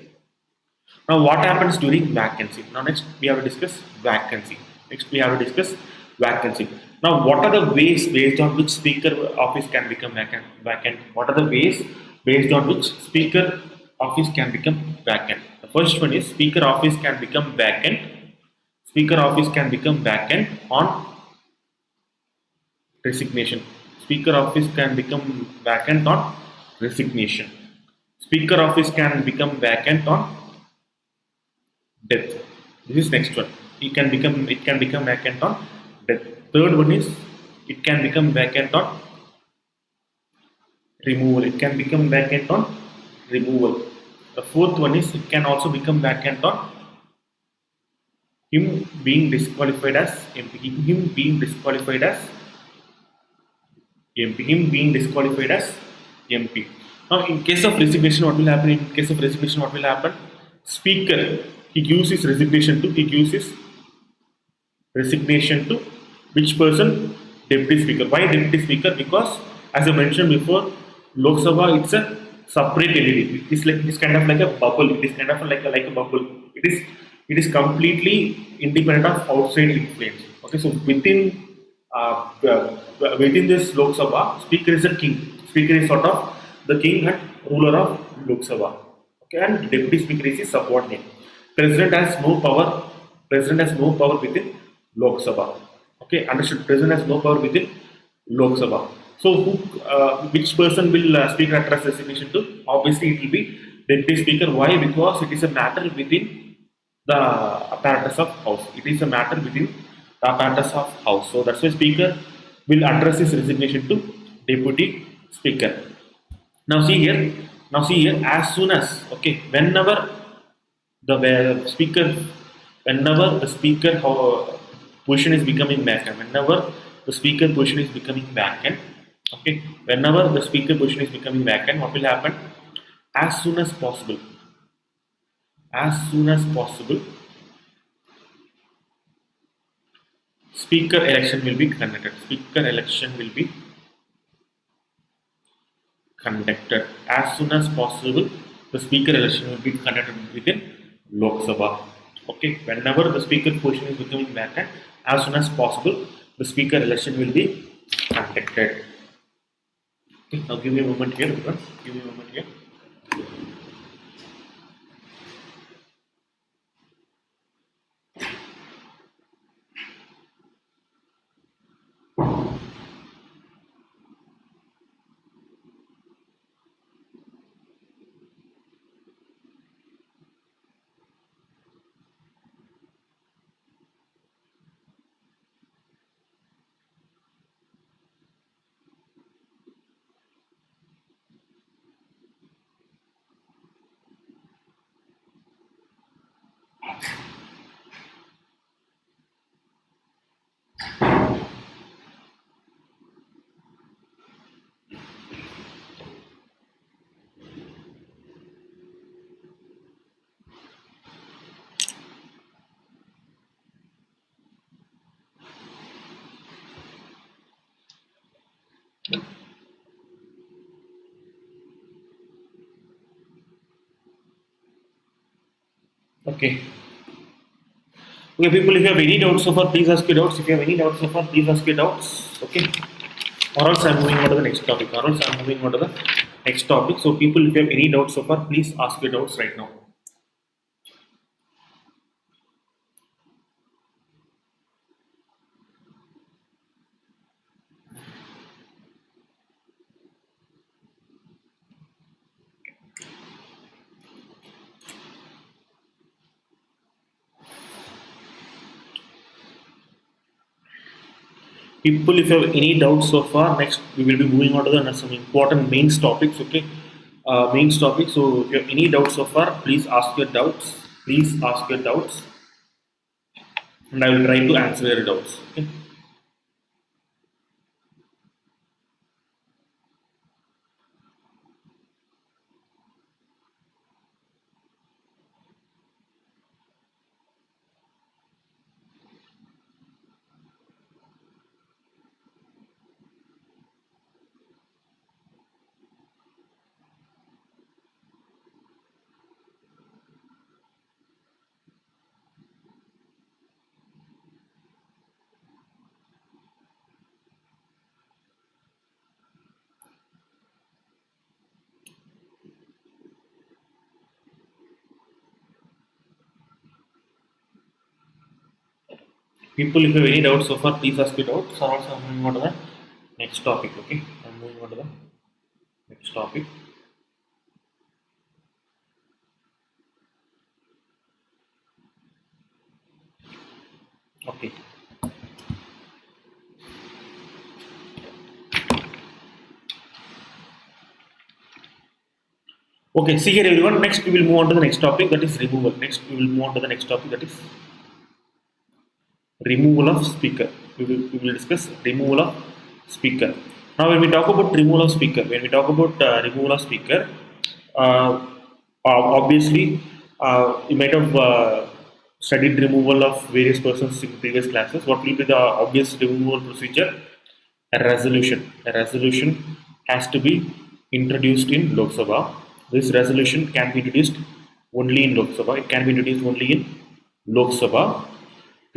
Now what happens during vacancy? Now next we have to discuss vacancy. Now what are the ways based on which speaker office can become vacant? What are the ways based on which speaker office can become vacant? The first one is speaker office can become vacant. Speaker office can become vacant on resignation. Speaker office can become vacant on resignation. Speaker office can become vacant on death. This is next one. It can become vacant on death. Third one is it can become vacant on removal. It can become vacant on removal. The fourth one is it can also become vacant on him being disqualified as MP. Him being disqualified as MP. Now, in case of resignation, what will happen? Speaker, he gives his resignation to which person? Deputy speaker. Why deputy speaker? Because as I mentioned before, Lok Sabha it's a separate entity. It's kind of like a bubble. It is kind of like a bubble. It is completely independent of outside influence. Okay, so within this Lok Sabha, speaker is a king. Speaker is sort of the king and ruler of Lok Sabha. Okay, and deputy speaker is his subordinate. President has no power within Lok Sabha. Okay, understood. President has no power within Lok Sabha. So, which person will speaker address resignation to? Obviously, it will be deputy speaker. Why? Because it is a matter within the apparatus of house. So that's why speaker will address his resignation to deputy speaker. Now see here. As soon as whenever the speaker position is becoming vacant. Whenever the speaker position is becoming vacant. What will happen? As soon as possible. Speaker election will be conducted. As soon as possible. The speaker election will be conducted within Lok Sabha. Okay, whenever the speaker position is becoming vacant, as soon as possible, the speaker election will be conducted. Okay, now give me a moment here. Okay. Okay, people, if you have any doubts so far, please ask your doubts. If you have any doubts so far, please ask your doubts. Okay. Or else I'm moving on to the next topic. So, people, if you have any doubts so far, please ask your doubts right now. People, if you have any doubts so far, next we will be moving on to the some important mains topics. Okay, mains topic. So, if you have any doubts so far, please ask your doubts. Please ask your doubts, and I will try to answer your doubts. Okay. People, if you have any doubts so far, please ask your doubts. Or else I'm moving on to the next topic. Okay, I'm moving on to the next topic. Okay. Okay, see here everyone. Next we will move on to the next topic, that is removal. Next we will move on to the next topic, that is removal of speaker. We will discuss removal of speaker. Now when we talk about removal of speaker, uh, obviously you might have studied removal of various persons in previous classes. What will be the obvious removal procedure? A resolution. A resolution has to be introduced in Lok Sabha. This resolution can be introduced only in Lok Sabha. It can be introduced only in Lok Sabha.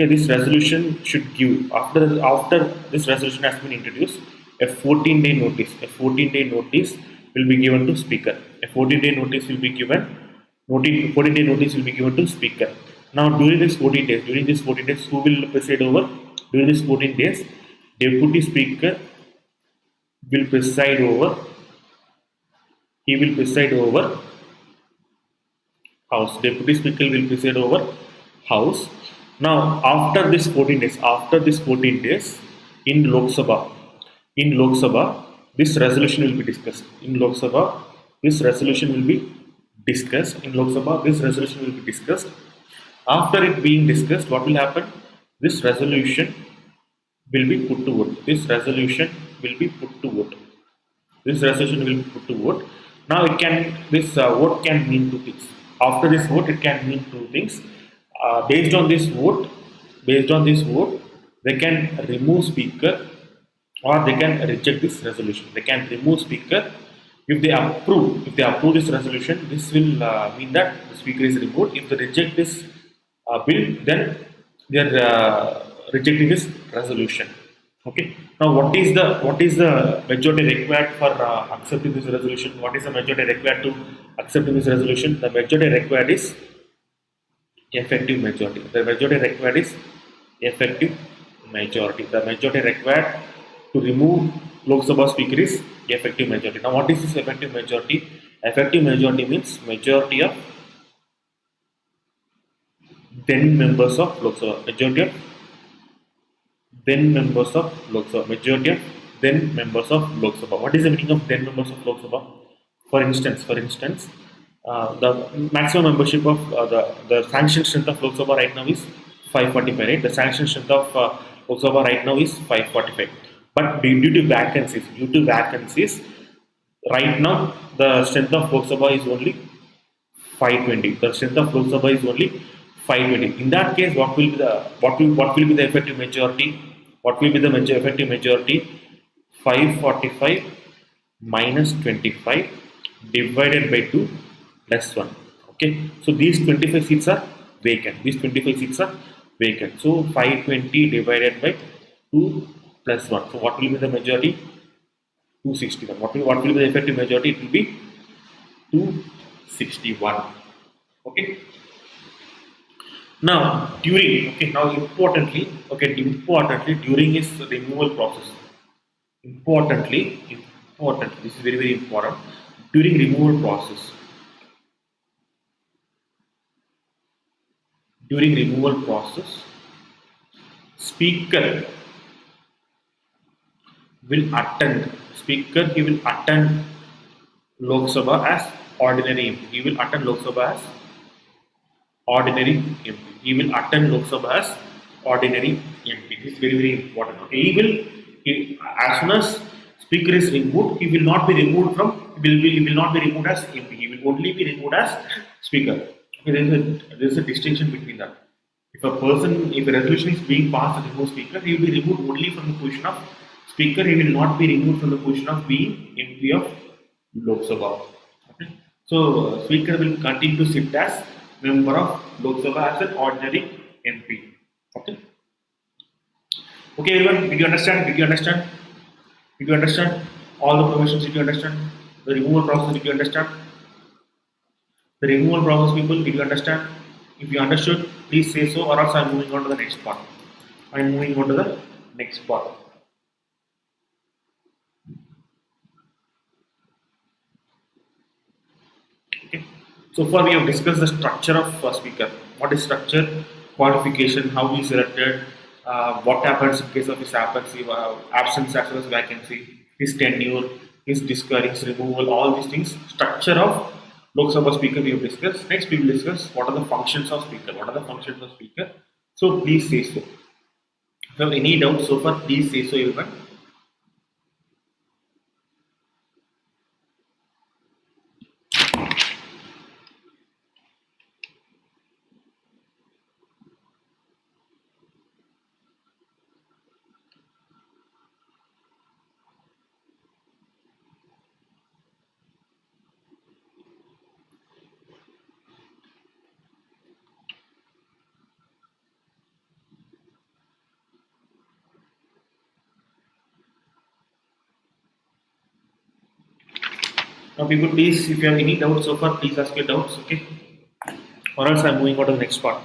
Okay, this resolution should give, after this resolution has been introduced, a 14-day notice. A 14-day notice will be given to speaker. A 14-day notice will be given. 14-day notice will be given to speaker. Now during this 14 days, who will preside over? During this 14 days, deputy speaker will preside over. He will preside over House. Deputy speaker will preside over House. Now after this 14 days, in Lok Sabha, this resolution will be discussed. In Lok Sabha, this resolution will be discussed. After it being discussed, what will happen? This resolution will be put to vote. Now it can, this vote can mean two things. After this vote, it can mean two things. Based on this vote, they can remove speaker or they can reject this resolution. They can remove speaker. If they approve this resolution, this will mean that the speaker is removed. If they reject this bill, then they are rejecting this resolution. Okay. Now, what is the majority required for accepting this resolution? What is the majority required to accepting this resolution? The majority required is effective majority. The majority required is effective majority. The majority required to remove Lok Sabha speaker is effective majority. Now, what is this effective majority? Effective majority means majority of then members of Lok Sabha. Majority of then members of Lok Sabha. Majority of then members of Lok Sabha. What is the meaning of then members of Lok Sabha? For instance, the maximum membership of the sanctioned strength of Lok Sabha right now is 545. Right? The sanctioned strength of Lok Sabha right now is 545. But due to vacancies, right now the strength of Lok Sabha is only 520. The strength of Lok Sabha is only 520. In that case, what will be the effective majority? What will be the effective majority? 545 minus 25 divided by 2 plus 1. Okay. So these 25 seats are vacant. These 25 seats are vacant. So 520 divided by 2 plus 1. So what will be the majority? 261. What will be the effective majority? It will be 261. Okay. Now during, okay, now importantly during his removal process. Importantly, this is very important. During removal process, speaker will attend Lok Sabha as ordinary MP. He will attend Lok Sabha as ordinary MP. This is very important. Okay, as soon as speaker is removed, he will not be removed as MP. He will only be removed as speaker. Okay, there is a distinction between that. If a resolution is being passed to remove speaker, he will be removed only from the position of speaker. He will not be removed from the position of being MP of Lok Sabha. Okay, so speaker will continue to sit as member of Lok Sabha as an ordinary MP. Okay. Okay, everyone, did you understand? All the provisions? Did you understand? The removal process? Did you understand? The removal process, people, did you understand? If you understood, please say so, or else I am moving on to the next part. Okay. So far we have discussed the structure of speaker. What is structure? Qualification, how he is selected, what happens in case of his absence as well as vacancy, his tenure, his discourage, removal, all these things. Structure of Lok Sabha speaker we have discussed. Next we will discuss what are the functions of speaker. So please say so. If you have any doubts so far, please say so, everyone. Now people, please, if you have any doubts so far, please ask your doubts, okay? Or else I am moving on to the next part.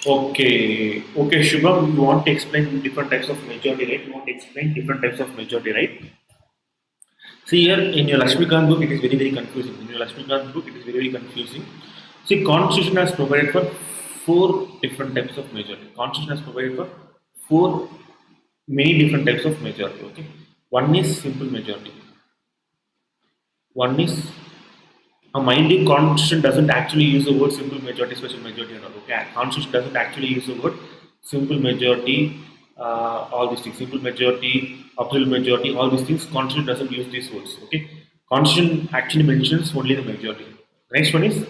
Okay, Shubham, you want to explain different types of majority, right? See here in your Lakshmikant book, it is very confusing. See, Constitution has provided for 4 different types of majority. Many different types of majority. Okay, one is simple majority. Mind you, Constitution doesn't actually use the word simple majority, special majority, and all. Okay, Constitution doesn't actually use the word simple majority, all these things, simple majority, absolute majority, all these things. Constitution doesn't use these words. Okay, Constitution actually mentions only the majority. Next one is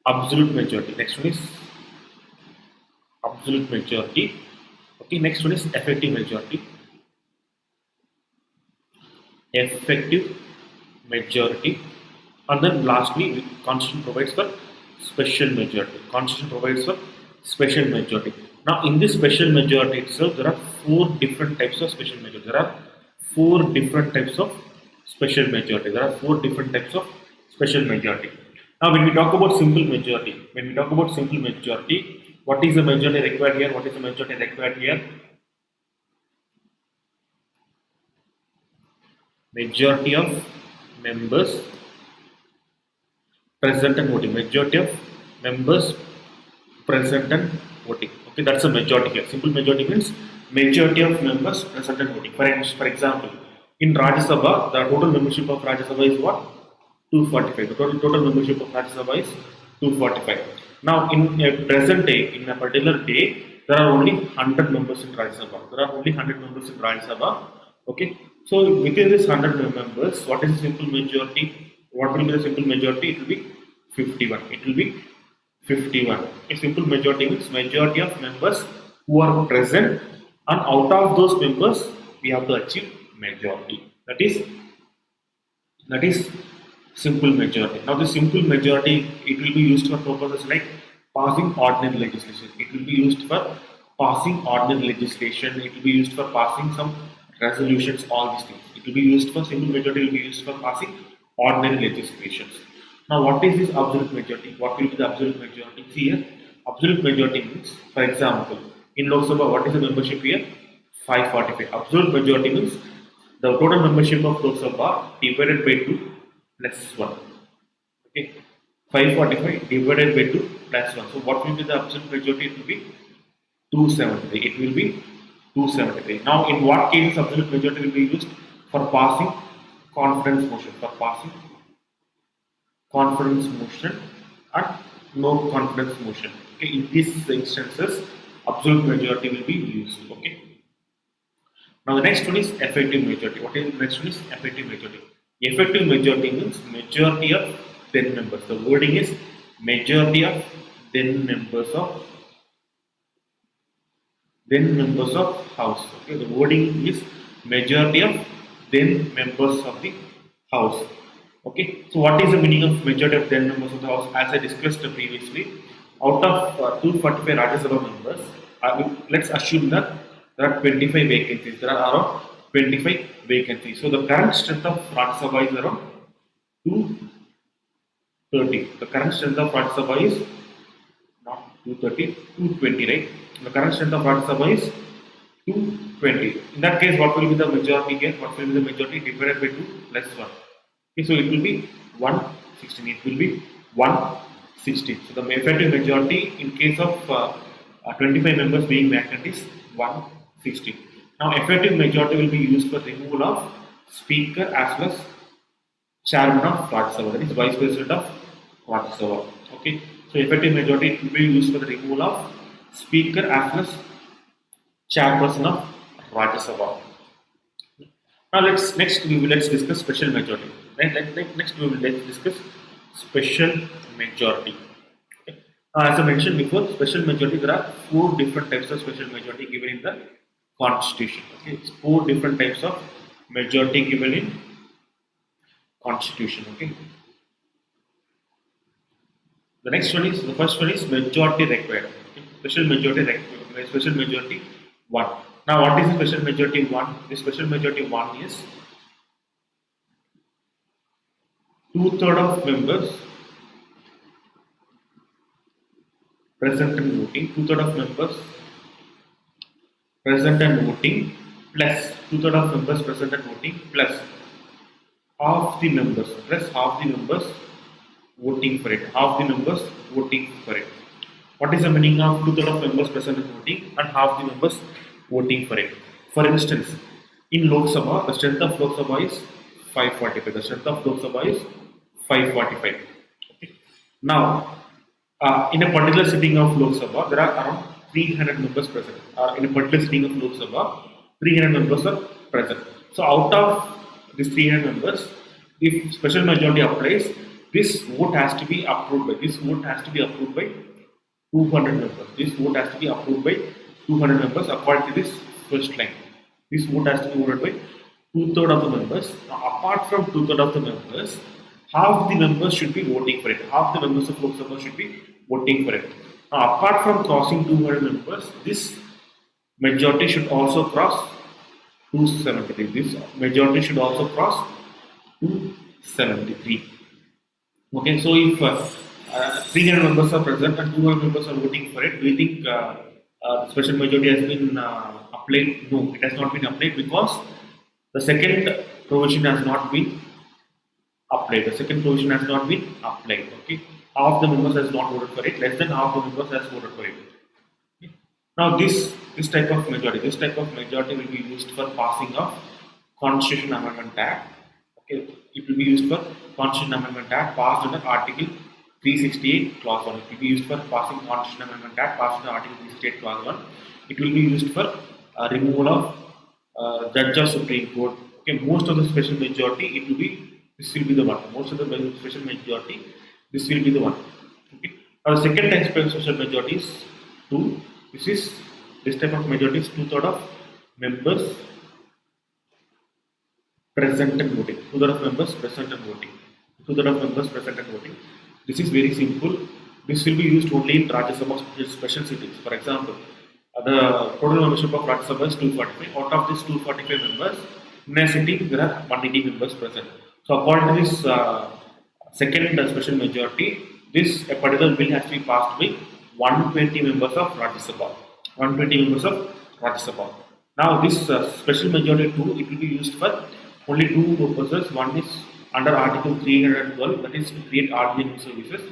absolute majority. Okay, next one is effective majority. And then lastly, Constitution provides for special majority. Now in this special majority itself, there are 4 different types of special majority. Now when we talk about simple majority, what is the majority required here? Majority of members present and voting. Okay, that's a majority here. Simple majority means majority of members present and voting. For example, in Rajya Sabha, the total membership of Rajya Sabha is what? 245. The total membership of Rajya Sabha is 245. Now, in a present day, in a particular day, there are only 100 members in Rajya Sabha. Okay, so within this 100 members, what is the simple majority? What will be the simple majority? It will be 51. It will be 51. A simple majority means majority of members who are present, and out of those members, we have to achieve majority. That is simple majority. Now, the simple majority, it will be used for purposes like passing ordinary legislation. It will be used for passing ordinary legislation. It will be used for passing some resolutions. All these things. It will be used for simple majority. Will be used for passing ordinary legislations. Now, what is this absolute majority? What will be the absolute majority? See here, absolute majority means, for example, in Lok Sabha, what is the membership here? 545. Absolute majority means the total membership of Lok Sabha divided by 2 plus 1. Okay, 545 divided by 2 plus 1. So what will be the absolute majority? It will be 273. It will be 273. Now, in what cases absolute majority will be used? For passing confidence motion. For passing confidence motion and no confidence motion. Okay, in these instances, absolute majority will be used. Okay. Now the next one is effective majority. What is the next one is effective majority? Effective majority means majority of then members. The wording is majority of then members of house. Okay, the wording is majority of then members of the house. Okay, so what is the meaning of majority of then members of the house? As I discussed previously, out of 245 Rajya Sabha members, let's assume that there are 25 vacancies. There are around 25 vacancies. So the current strength of Rajya Sabha is around 230. The current strength of Rajya Sabha is not 230, 220, right? The current strength of Rajya Sabha is 220. In that case, what will be the majority here? What will be the majority divided by 2 plus 1? Okay, so it will be 116. It will be 116. So the effective majority in case of 25 members being vacant is 160. Now, effective majority will be used for removal of Speaker as well as Chairman of Rajya Sabha, that is Vice President of Rajya Sabha. Okay, so effective majority will be used for the removal of Speaker as well as Chairperson of Rajya Sabha. Now let's discuss special majority. Next we will discuss special majority. Okay. As I mentioned before, special majority, there are 4 different types of special majority given in the Constitution. Okay, it's 4 different types of majority given in Constitution. Okay. The first one is majority required. Okay. Special majority 1. Now, what is the special majority 1? The special majority 1 is 2/3 of members present and voting. 2/3 of members present and voting plus 2/3 of members present and voting plus half the members voting for it. Half the members voting for it. What is the meaning of 2/3 of members present and voting and half the members voting for it? For instance, in Lok Sabha, the strength of Lok Sabha is 545. The strength of Lok Sabha is 545. Okay. Now, in a particular sitting of Lok Sabha, there are around 300 members present. In a particular sitting of Lok Sabha, 300 members are present. So, out of these 300 members, if special majority applies, this vote has to be approved by 200 members. This vote has to be approved by 200 members according to this first line. This vote has to be voted by 2/3 of the members. Now, apart from 2/3 of the members, half the members should be voting for it. Half the members of Lok Sabha should be voting for it. Now, apart from crossing 200 members, this majority should also cross 273. This majority should also cross 273. Okay, so if 300 members are present and 200 members are voting for it, do you think special majority has been applied? No, it has not been applied because the second provision has not been applied. Okay, half the members has not voted for it. Less than half the members has voted for it. Okay. Now this type of majority will be used for passing of Constitution Amendment Act. Okay, it will be used for Constitution Amendment Act passed under Article 368 Clause 1. It will be used for passing Constitution Amendment Act passed under Article 368 Clause 1. It will be used for removal of judge of Supreme Court. Okay, most of the special majority, it will be, this will be the one. Most of the special majority, this will be the one. Okay. Now the second type of special majority is two. This type of majority is 2/3 of members present and voting. 2/3 of members present and voting. 2/3 of members present and voting. This is very simple. This will be used only in Rajya Sabha special sittings. For example, the total membership of Rajya Sabha is 245. Out of these 245 members, in a sitting there are 180 members present. So according to this second special majority, this a particular bill has to be passed by 120 members of Rajya Sabha. 120 members of Rajya Sabha. Now this special majority 2, it will be used for only two purposes. One is under Article 312, that is to create RDN services.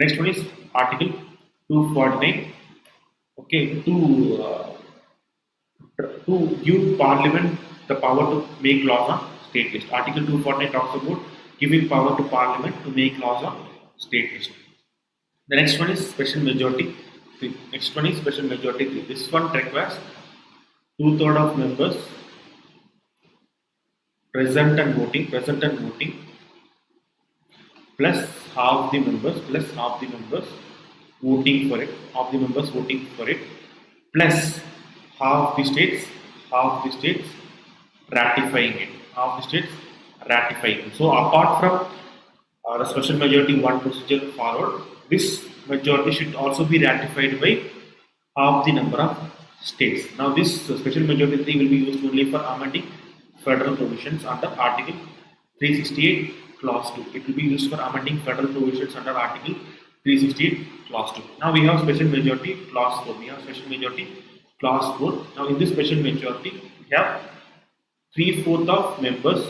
Next one is Article 249. Okay, to give Parliament the power to make laws on state list. Article 249 talks about giving power to Parliament to make laws on state list. The next one is special majority 3. Next one is special majority 3. This one requires 2/3 of members present and voting, plus half the members voting for it, plus half the states ratifying it, So apart from the special majority 1 procedure followed, this majority should also be ratified by half the number of states. Now this special majority 3 will be used only for amending federal provisions under Article 368 Clause 2. It will be used for amending federal provisions under Article 368 Clause 2. Now we have special majority Clause 4. Clause 4. Now in this special majority, we have 3/4 of members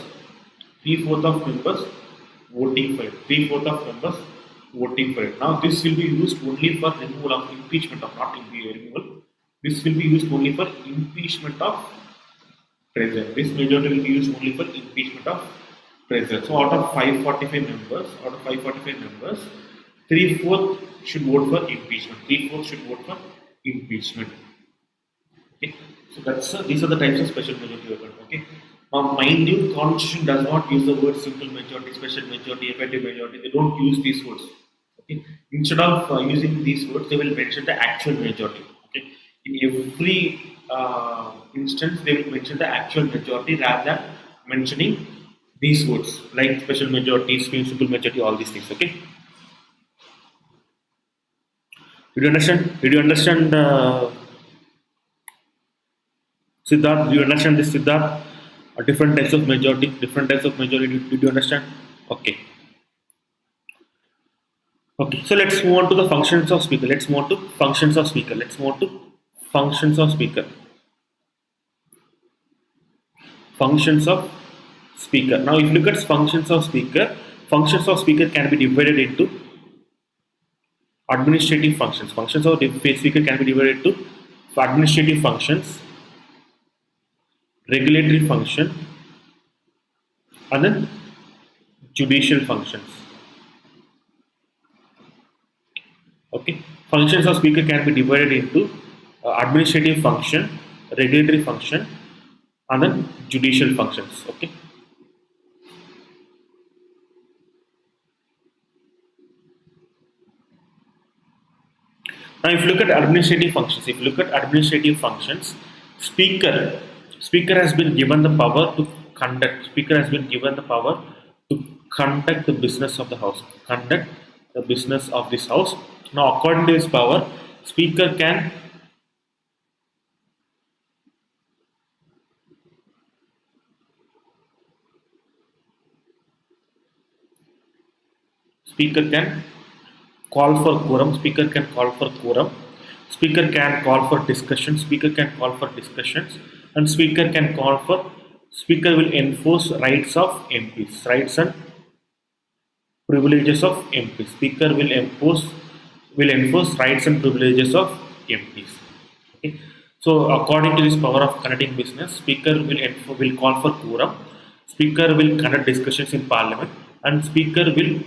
voting for it. Now this will be used only for removal of impeachment of, not removal. This will be used only for impeachment of president. This majority will be used only for impeachment of president. So out of 545 members, 3/4 should vote for impeachment. Okay. So these are the types of special majority weapon. Okay. Now mind you, Constitution does not use the word simple majority, special majority, effective majority. They don't use these words. Okay. Instead of using these words, they will mention the actual majority. Okay. In every instance, they will mention the actual majority rather than mentioning these words like special majority, simple majority, all these things. Okay. Did you understand? Siddharth, do you understand this, Siddharth? Different types of majority. Did you understand? Okay. Okay. So let's move on to the functions of speaker. Now, if you look at functions of speaker can be divided into administrative functions. Functions of speaker can be divided into administrative functions, regulatory function, and then judicial functions. Okay, functions of speaker can be divided into administrative function, regulatory function, and then judicial functions. Okay. Now, if you look at administrative functions, speaker has been given the power to conduct. The business of the house. Now, according to his power, speaker can call for quorum. Speaker can call for discussions. And speaker will enforce rights of MPs, rights and privileges of MPs. Speaker will enforce rights and privileges of MPs. Okay. So according to this power of conducting business, speaker will call for quorum. Speaker will conduct discussions in Parliament, and speaker will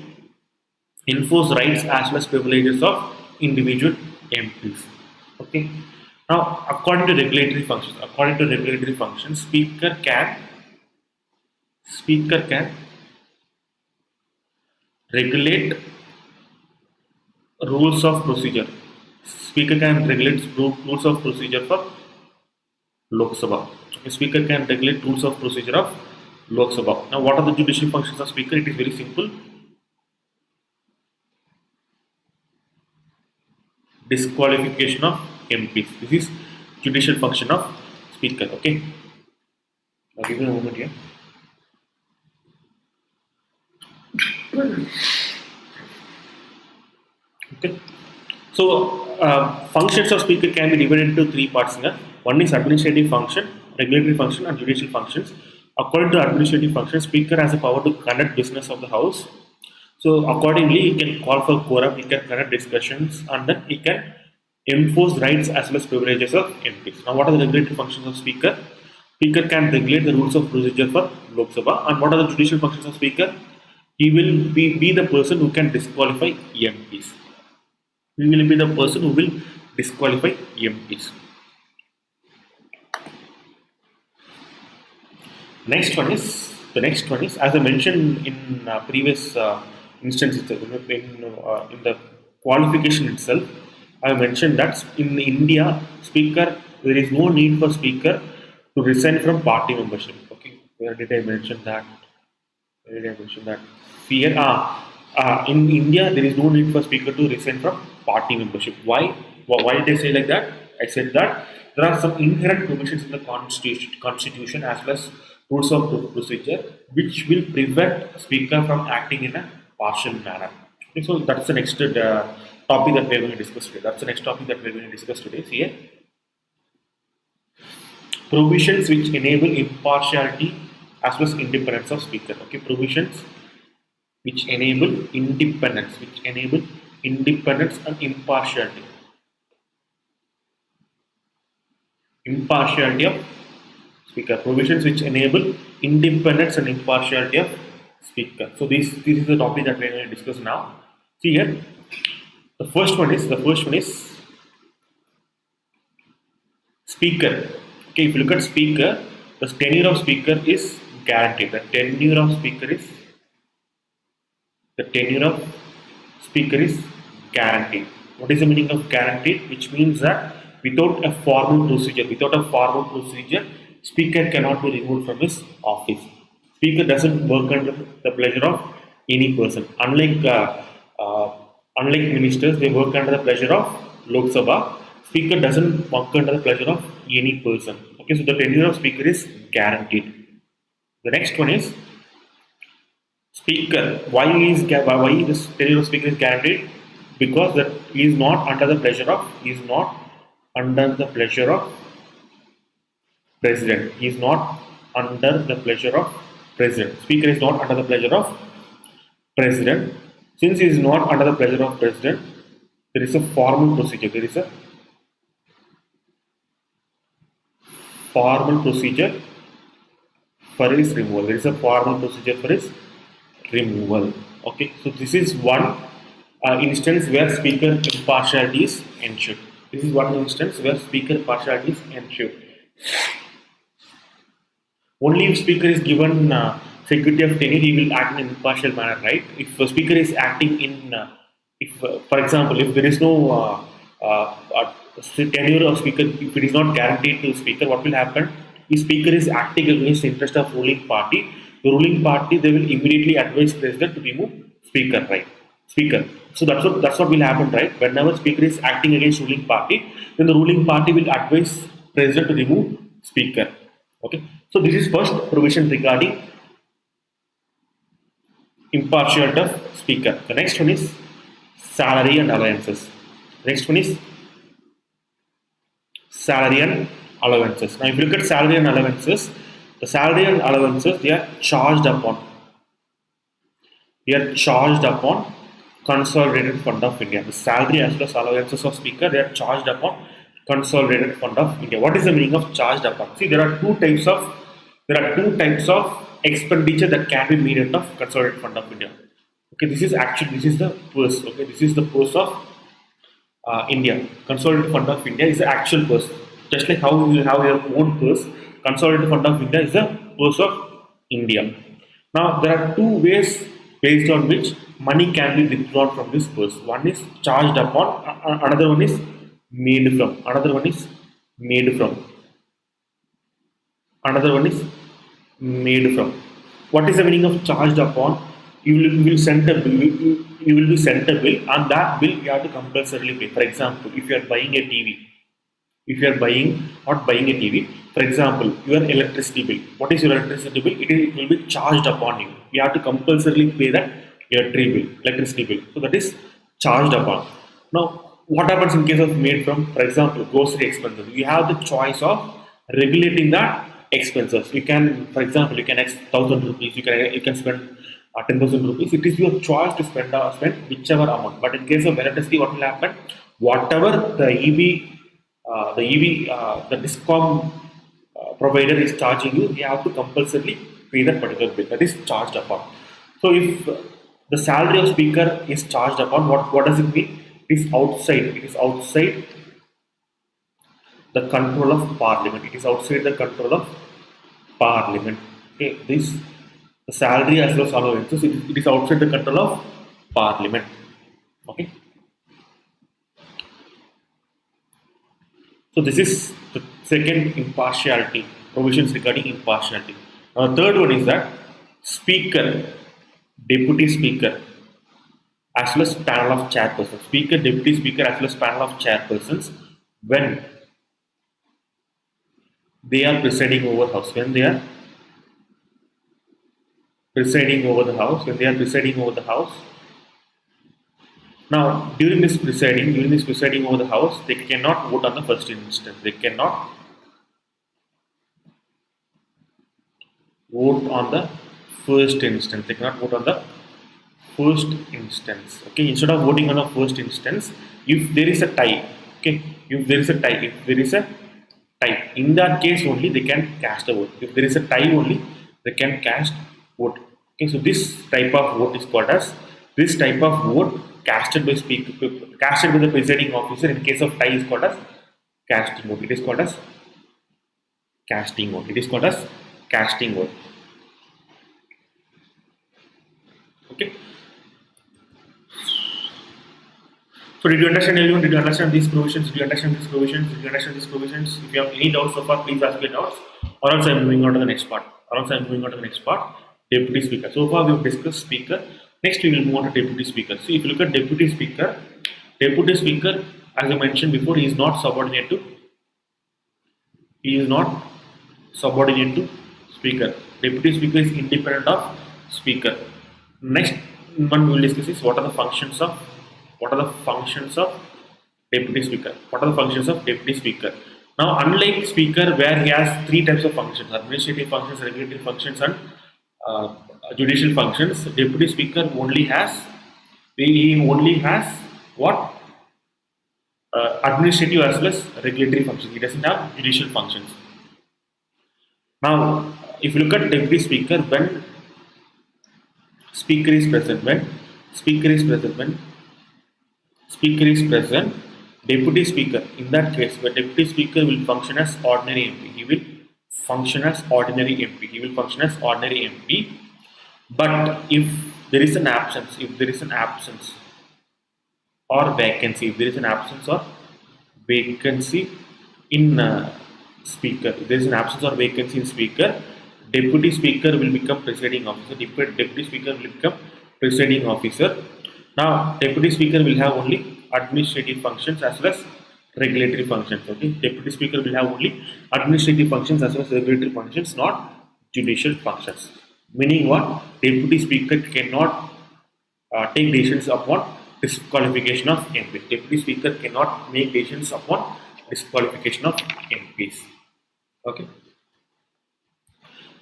enforce rights as well as privileges of individual MPs. Okay. Now, according to regulatory functions, speaker can regulate rules of procedure. Speaker can regulate rules of procedure for Lok Sabha. Okay, speaker can regulate rules of procedure of Lok Sabha. Now, what are the judicial functions of speaker? It is very simple. Disqualification of MPs. This is judicial function of speaker. Okay. I'll give you a moment here. Okay. So, functions of speaker can be divided into three parts here. One is administrative function, regulatory function, and judicial functions. According to administrative function, speaker has the power to conduct business of the house. So, accordingly, he can call for quorum, he can conduct discussions, and then he can enforce rights as well as privileges of MPs. Now, what are the regulatory functions of speaker? Speaker can regulate the rules of procedure for Lok Sabha. And what are the judicial functions of speaker? He will be the person who can disqualify MPs. He will be the person who will disqualify MPs. The next one is, as I mentioned in previous instances, in the qualification itself, I mentioned that in India, there is no need for speaker to resign from party membership. Okay, where did I mention that? Here, in India, there is no need for speaker to resign from party membership. Why? Why did I say like that? I said that there are some inherent provisions in the constitution as well as rules of procedure which will prevent speaker from acting in a partial manner. Okay, so that's the next topic that we are going to discuss today. See here. Provisions which enable impartiality as well as independence of speaker. Okay, provisions which enable independence and impartiality. Impartiality of speaker. Provisions which enable independence and impartiality of speaker. So this is the topic that we are going to discuss now. See here. The first one is speaker. Okay, if you look at speaker, the tenure of speaker is guaranteed. The tenure of speaker is guaranteed. What is the meaning of guaranteed? Which means that without a formal procedure, speaker cannot be removed from his office. Speaker doesn't work under the pleasure of any person. Unlike ministers, they work under the pleasure of Lok Sabha. Speaker doesn't work under the pleasure of any person. Okay, so the tenure of speaker is guaranteed. The next one is speaker. Why this tenure of speaker is guaranteed? Because that he is not under the pleasure of president. He is not under the pleasure of president. Speaker is not under the pleasure of president. Since he is not under the pleasure of president, there is a formal procedure. There is a formal procedure for his removal. Okay, so this is one instance where speaker impartiality is ensured. Only if speaker is given security of tenure, he will act in an impartial manner, right? If the speaker is acting in, for example, if there is no tenure of speaker, if it is not guaranteed to speaker, what will happen? If speaker is acting against the interest of ruling party, they will immediately advise president to remove speaker, right? So that's what will happen, right? Whenever speaker is acting against ruling party, then the ruling party will advise president to remove speaker. Okay, so this is first provision regarding impartiality of speaker. The next one is salary and allowances. Now, if you look at salary and allowances, the salary and allowances, they are charged upon Consolidated Fund of India. The salary as well as allowances of speaker, they are charged upon Consolidated Fund of India. What is the meaning of charged upon? See, there are two types of expenditure that can be made out of Consolidated Fund of India. Okay, this is the purse. Okay, this is the purse of India. Consolidated Fund of India is the actual purse. Just like how you have your own purse, Consolidated Fund of India is the purse of India. Now there are two ways based on which money can be withdrawn from this purse. One is charged upon, another one is made from, another one is made from, another one is made from. What is the meaning of charged upon? You will send a bill. You will be sent a bill, and that bill you have to compulsorily pay. For example, if you are buying a TV, if you are not buying a TV, for example, your electricity bill. What is your electricity bill? It will be charged upon you. You have to compulsorily pay that electricity bill. So that is charged upon. Now, what happens in case of made from? For example, grocery expenses. You have the choice of regulating that expenses. You can, for example, you can X 1,000 rupees. You can spend 10,000 rupees. It is your choice to spend whichever amount. But in case of electricity, what will happen? Whatever the discom provider is charging you, you have to compulsorily pay that particular bill. That is charged upon. So if the salary of speaker is charged upon, what does it mean? It is outside. It is outside the control of Parliament. It is outside the control of Parliament. Okay, the salary as well as allowances, it is outside the control of Parliament. Okay. So this is the second impartiality, provisions regarding impartiality. Now the third one is that speaker, deputy speaker, as well as panel of chairpersons. Speaker, deputy speaker, as well as panel of chairpersons, when they are presiding over house, when they are presiding over the house, now during this presiding over the house, they cannot vote on the first instance. They cannot vote on the first instance. They cannot vote on the first instance. Okay, instead of voting on the first instance, if there is a tie, okay, if there is a tie, in that case only they can cast a vote. If there is a tie only, they can cast vote. Okay, so this type of vote is called as casted by the presiding officer. In case of tie, is called as casting vote. It is called as casting vote. Okay. So did you understand, everyone? Did you understand these provisions? If you have any doubts so far, please ask your doubts. Or else I am moving on to the next part. Deputy speaker. So far we have discussed speaker. Next we will move on to deputy speaker. So if you look at deputy speaker, as I mentioned before, he is not subordinate to speaker. Deputy speaker is independent of speaker. Next one we will discuss is what are the functions of deputy speaker. Now, unlike speaker, where he has three types of functions: administrative functions, regulatory functions, and judicial functions, deputy speaker only has what? Administrative as well as regulatory functions. He doesn't have judicial functions. Now, if you look at deputy speaker, when speaker is present, deputy speaker, in that case, where deputy speaker will function as ordinary MP. He will function as ordinary MP. But if there is an absence, or vacancy, in speaker, deputy speaker will become presiding officer. Now, deputy speaker will have only administrative functions as well as regulatory functions. Okay, deputy speaker will have only administrative functions as well as regulatory functions, not judicial functions. Meaning what? Deputy speaker cannot take decisions upon disqualification of MP. Deputy speaker cannot make decisions upon disqualification of MPs. Okay.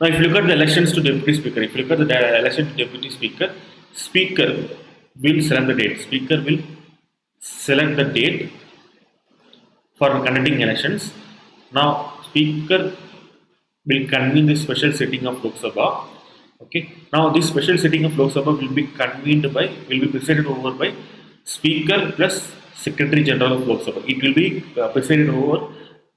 Now, if you look at the elections to deputy speaker, speaker will select the date for conducting elections. Now, speaker will convene the special sitting of Lok Sabha. Okay. Now, this special sitting of Lok Sabha will be presided over by speaker plus Secretary General of Lok Sabha. It will be presided over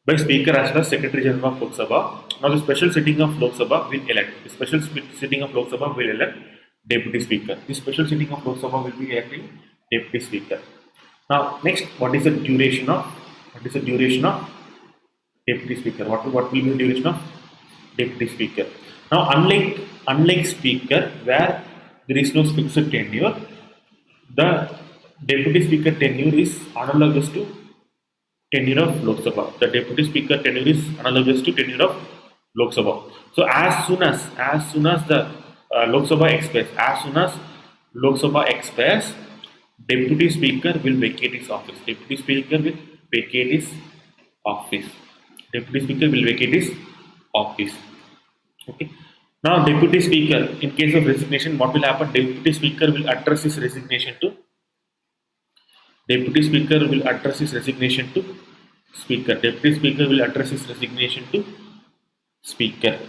by Speaker as well as Secretary General of Lok Sabha. Now the special sitting of Lok Sabha will elect. The special sitting of Lok Sabha will elect Deputy Speaker. The special sitting of Lok Sabha will be electing Deputy Speaker. Now next, what is the duration of Deputy Speaker? What will be the duration of Deputy Speaker? Now unlike Speaker where there is no fixed tenure, the Deputy Speaker tenure is analogous to tenure of Lok Sabha. The Deputy Speaker tenure is analogous to tenure of Lok Sabha. So as soon as the Lok Sabha expires, Deputy Speaker will vacate his office. Deputy Speaker will vacate his office. Okay. Now Deputy Speaker, in case of resignation, what will happen? Deputy Speaker will address his resignation to Speaker. Deputy Speaker will address his resignation to Speaker.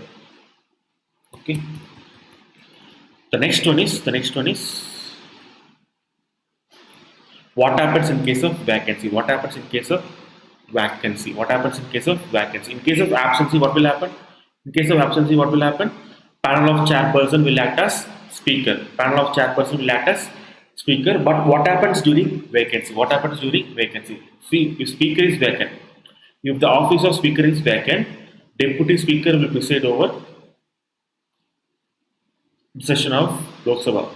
Okay. The next one is what happens in case of vacancy? In case of absency, what will happen? Panel of chairperson will act as Speaker. But what happens during vacancy? See, if Speaker is vacant, if the office of Speaker is vacant, Deputy Speaker will preside over the session of Lok Sabha.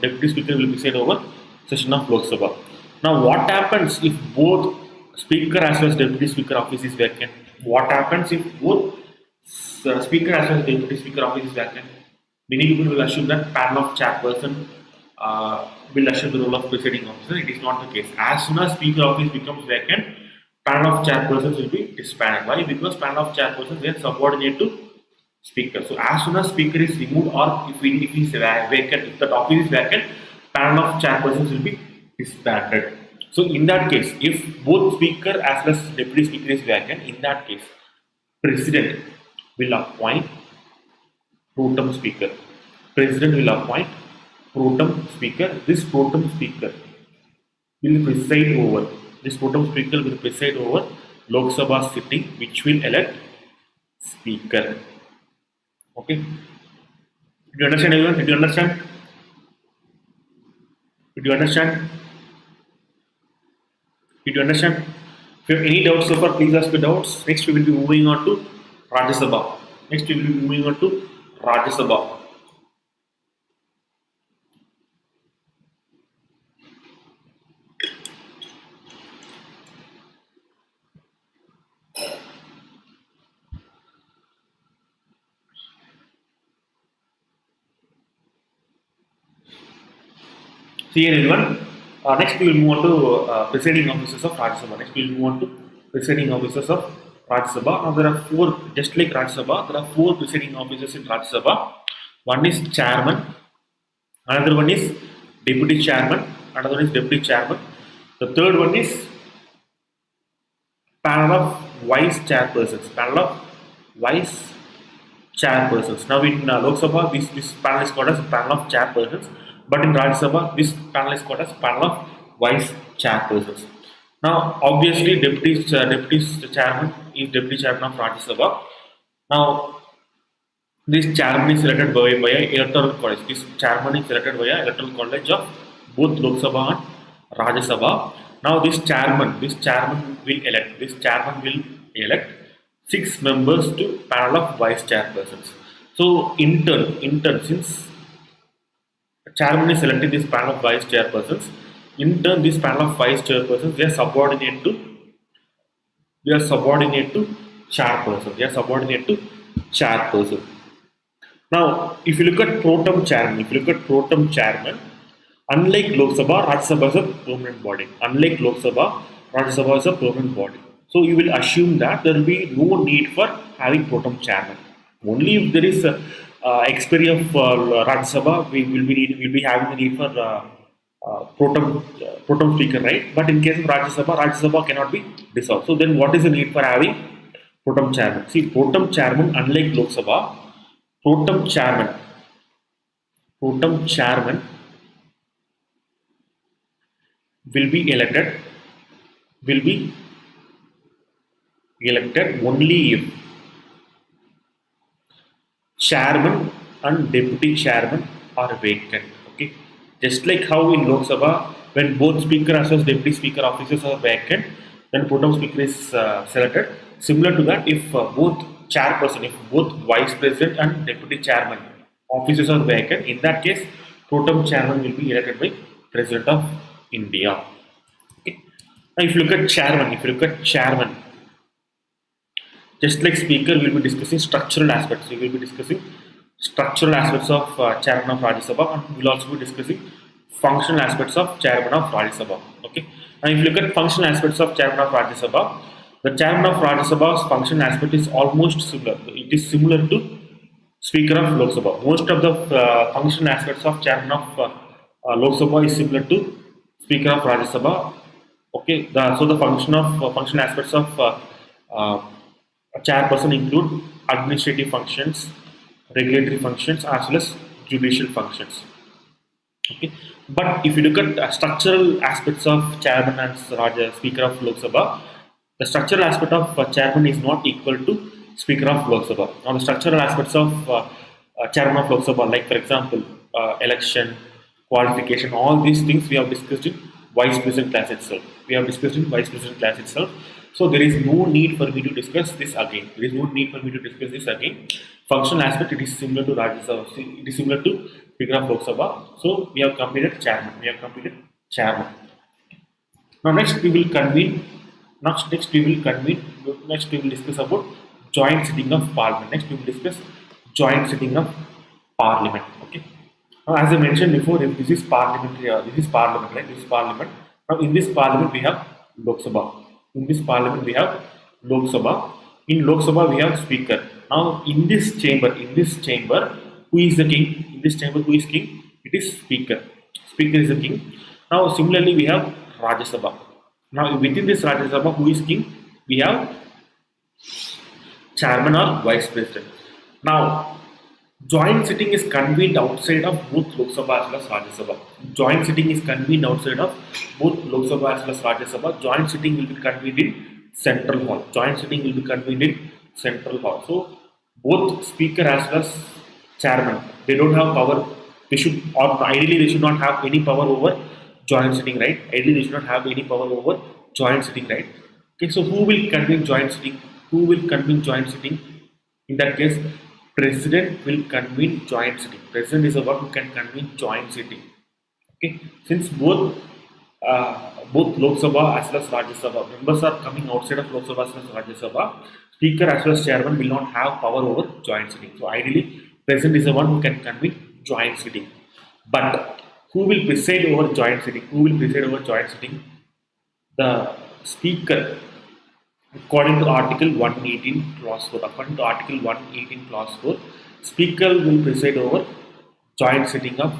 Now, what happens if both Speaker as well as Deputy Speaker office is vacant? Many people will assume that panel of chairperson will assume the role of presiding officer. It is not the case. As soon as Speaker office becomes vacant, panel of chairpersons will be disbanded. Why? Because panel of chairpersons are subordinate to Speaker. So as soon as Speaker is removed, or if that office is vacant, panel of chairpersons will be disbanded. So in that case, if both Speaker as well as Deputy Speaker is vacant, in that case, President will appoint pro tem Speaker. This pro tem Speaker will preside over Lok Sabha sitting, which will elect Speaker. Okay. Did you understand, everyone? Did you understand? If you have any doubts so far, please ask me doubts. Next, we will be moving on to Rajya Sabha. See here, everyone. Next, we will move on to Presiding Officers of Rajya Sabha. Now, there are four, just like Rajya Sabha, there are four Presiding Officers in Rajya Sabha. One is Chairman, another one is Deputy Chairman, another one is Deputy Chairman. The third one is panel of Vice Chairpersons. Now, in Lok Sabha, this panel is called as panel of Chairpersons. But in Rajya Sabha, this panel is called as panel of Vice Chairpersons. Now, obviously, Deputy Chairman is Deputy Chairman of Rajya Sabha. Now, this Chairman is selected via Electoral College. This Chairman is selected via Electoral College of both Lok Sabha and Rajya Sabha. Now, this Chairman will elect 6 members to panel of Vice Chairpersons. So, in turn, since Chairman is selecting this panel of Vice Chairpersons, in turn, this panel of Vice Chairpersons, they are subordinate to Chairperson. Now, if you look at pro tem chairman, unlike Lok Sabha, Rajya Sabha is a permanent body. So you will assume that there will be no need for having pro tem chairman. Only if there is expiry of Rajya Sabha, we will be having the need for pro tem speaker, right? But in case of Rajya Sabha cannot be dissolved. So then, what is the need for having pro tem chairman? See, pro tem chairman, unlike Lok Sabha, pro tem chairman will be elected will be elected only if chairman and deputy chairman are vacant. Okay, just like how in Lok Sabha, when both speaker as well as deputy speaker offices are vacant, then pro tem speaker is selected. Similar to that, if both chairperson, if both vice president and deputy chairman offices are vacant, in that case, pro tem chairman will be elected by President of India. Okay. Now, if you look at chairman, just like speaker, we will be discussing structural aspects. We will be discussing structural aspects of chairman of Rajya Sabha, and we will also be discussing functional aspects of chairman of Rajya Sabha. Okay. And if you look at functional aspects of chairman of Rajya Sabha, the chairman of Rajya Sabha's functional aspect is almost similar. It is similar to speaker of Lok Sabha. Most of the functional aspects of chairman of Lok Sabha is similar to speaker of Rajya Sabha. Okay. So the functional aspects of a chairperson include administrative functions, regulatory functions, as well as judicial functions. Okay, but if you look at structural aspects of chairman and speaker of Lok Sabha, the structural aspect of chairman is not equal to speaker of Lok Sabha. Now, the structural aspects of chairman of Lok Sabha, like for example, election, qualification, all these things we have discussed in vice president class itself. So there is no need for me to discuss this again. Functional aspect, it is similar to Rajya Sabha. It is similar to speaker of Lok Sabha. So we have completed chairman. Now next we will convene. Next we will discuss about joint sitting of parliament. Okay. Now, as I mentioned before, if this is parliament, right? This is parliament. Now in this parliament we have Lok Sabha. In Lok Sabha we have speaker. Now in this chamber, who is the king? It is speaker. Speaker is the king. Now similarly we have Rajya Sabha. Now within this Rajya Sabha, who is king? We have chairman or vice president. Now joint sitting is convened outside of both Lok Sabha as well as Rajya Sabha. Joint sitting will be convened in Central Hall. So both speaker as well as chairman, they don't have power. Ideally they should not have any power over joint sitting, right? Okay, so who will convene joint sitting? In that case, President will convene joint sitting. President is the one who can convene joint sitting. Okay, since both Lok Sabha as well as Rajya Sabha members are coming outside of Lok Sabha as well as Rajya Sabha, speaker as well as chairman will not have power over joint sitting. So ideally, President is the one who can convene joint sitting. But who will preside over joint sitting? The speaker. According to Article 118 Clause 4, Speaker will preside over joint sitting of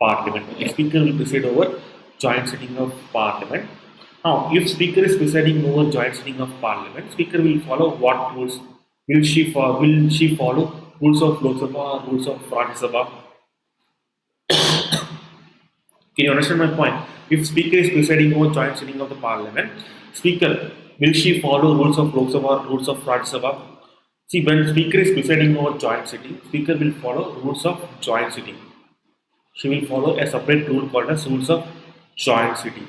Parliament. Now, if Speaker is presiding over joint sitting of Parliament, Speaker will follow what rules? Will she follow rules of Lok Sabha or rules of Rajya Sabha? Can you understand my point? If Speaker is presiding over joint sitting of the Parliament, Speaker, will she follow rules of Lok Sabha or rules of Rajya Sabha? See, when Speaker is presiding over joint sitting, Speaker will follow rules of joint sitting. She will follow a separate rule called as rules of joint sitting.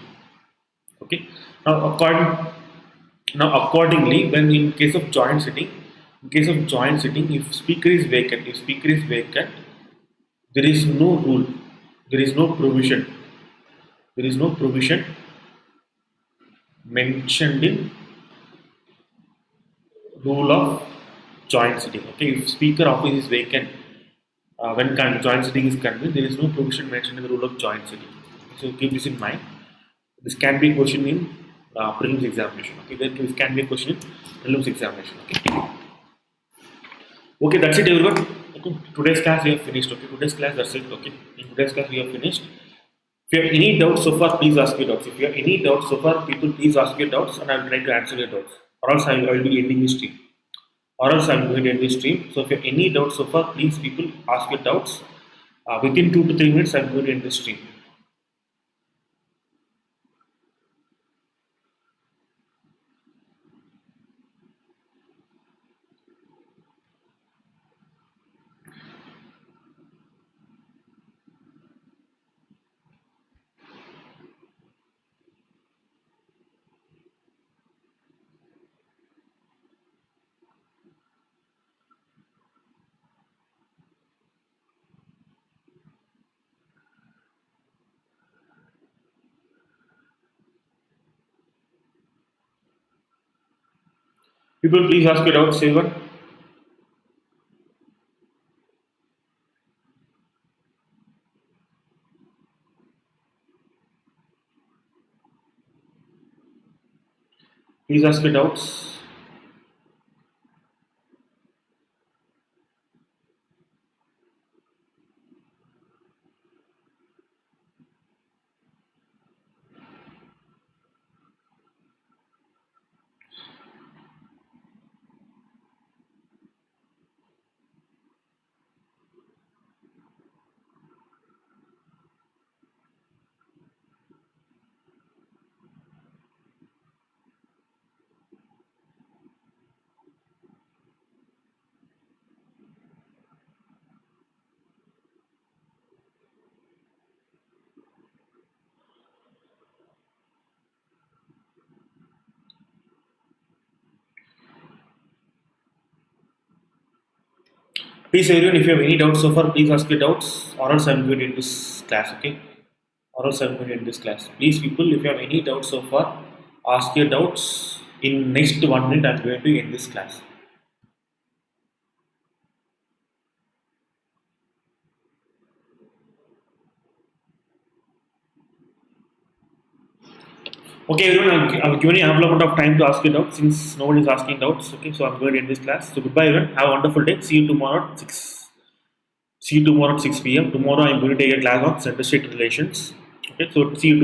Okay. Now, accordingly, when in case of joint sitting, if Speaker is vacant, there is no rule, there is no provision mentioned in rule of joint sitting. Okay, if Speaker office is vacant when joint sitting is convened, there is no provision mentioned in the rule of joint sitting. So keep this in mind. This can be a question in prelims examination. Okay, this can be a question in prelims examination. Okay, that's it, everyone. Okay, today's class we have finished. Okay, that's it. Okay, in today's class we have finished. If you have any doubts so far, please ask your doubts. People, please ask your doubts, and I will try to answer your doubts. Or else I will be ending this stream. So if you have any doubts so far, please, people, ask your doubts. Within 2 to 3 minutes, I am going to end this stream. People, please ask your doubts, everyone. Please ask your doubts. Please, everyone, if you have any doubts so far, please ask your doubts, or else I'm going to end this class, okay? Or else I'm going to end this class. Please, people, if you have any doubts so far, ask your doubts. In next 1 minute, I'm going to end this class. Okay, everyone, I've given you ample amount of time to ask your doubts since no one is asking doubts. Okay, so I'm going to end this class. So goodbye, everyone. Have a wonderful day. See you tomorrow at 6. See you tomorrow at 6 p.m. Tomorrow I'm going to take a class on center state relations. Okay, so see you tomorrow.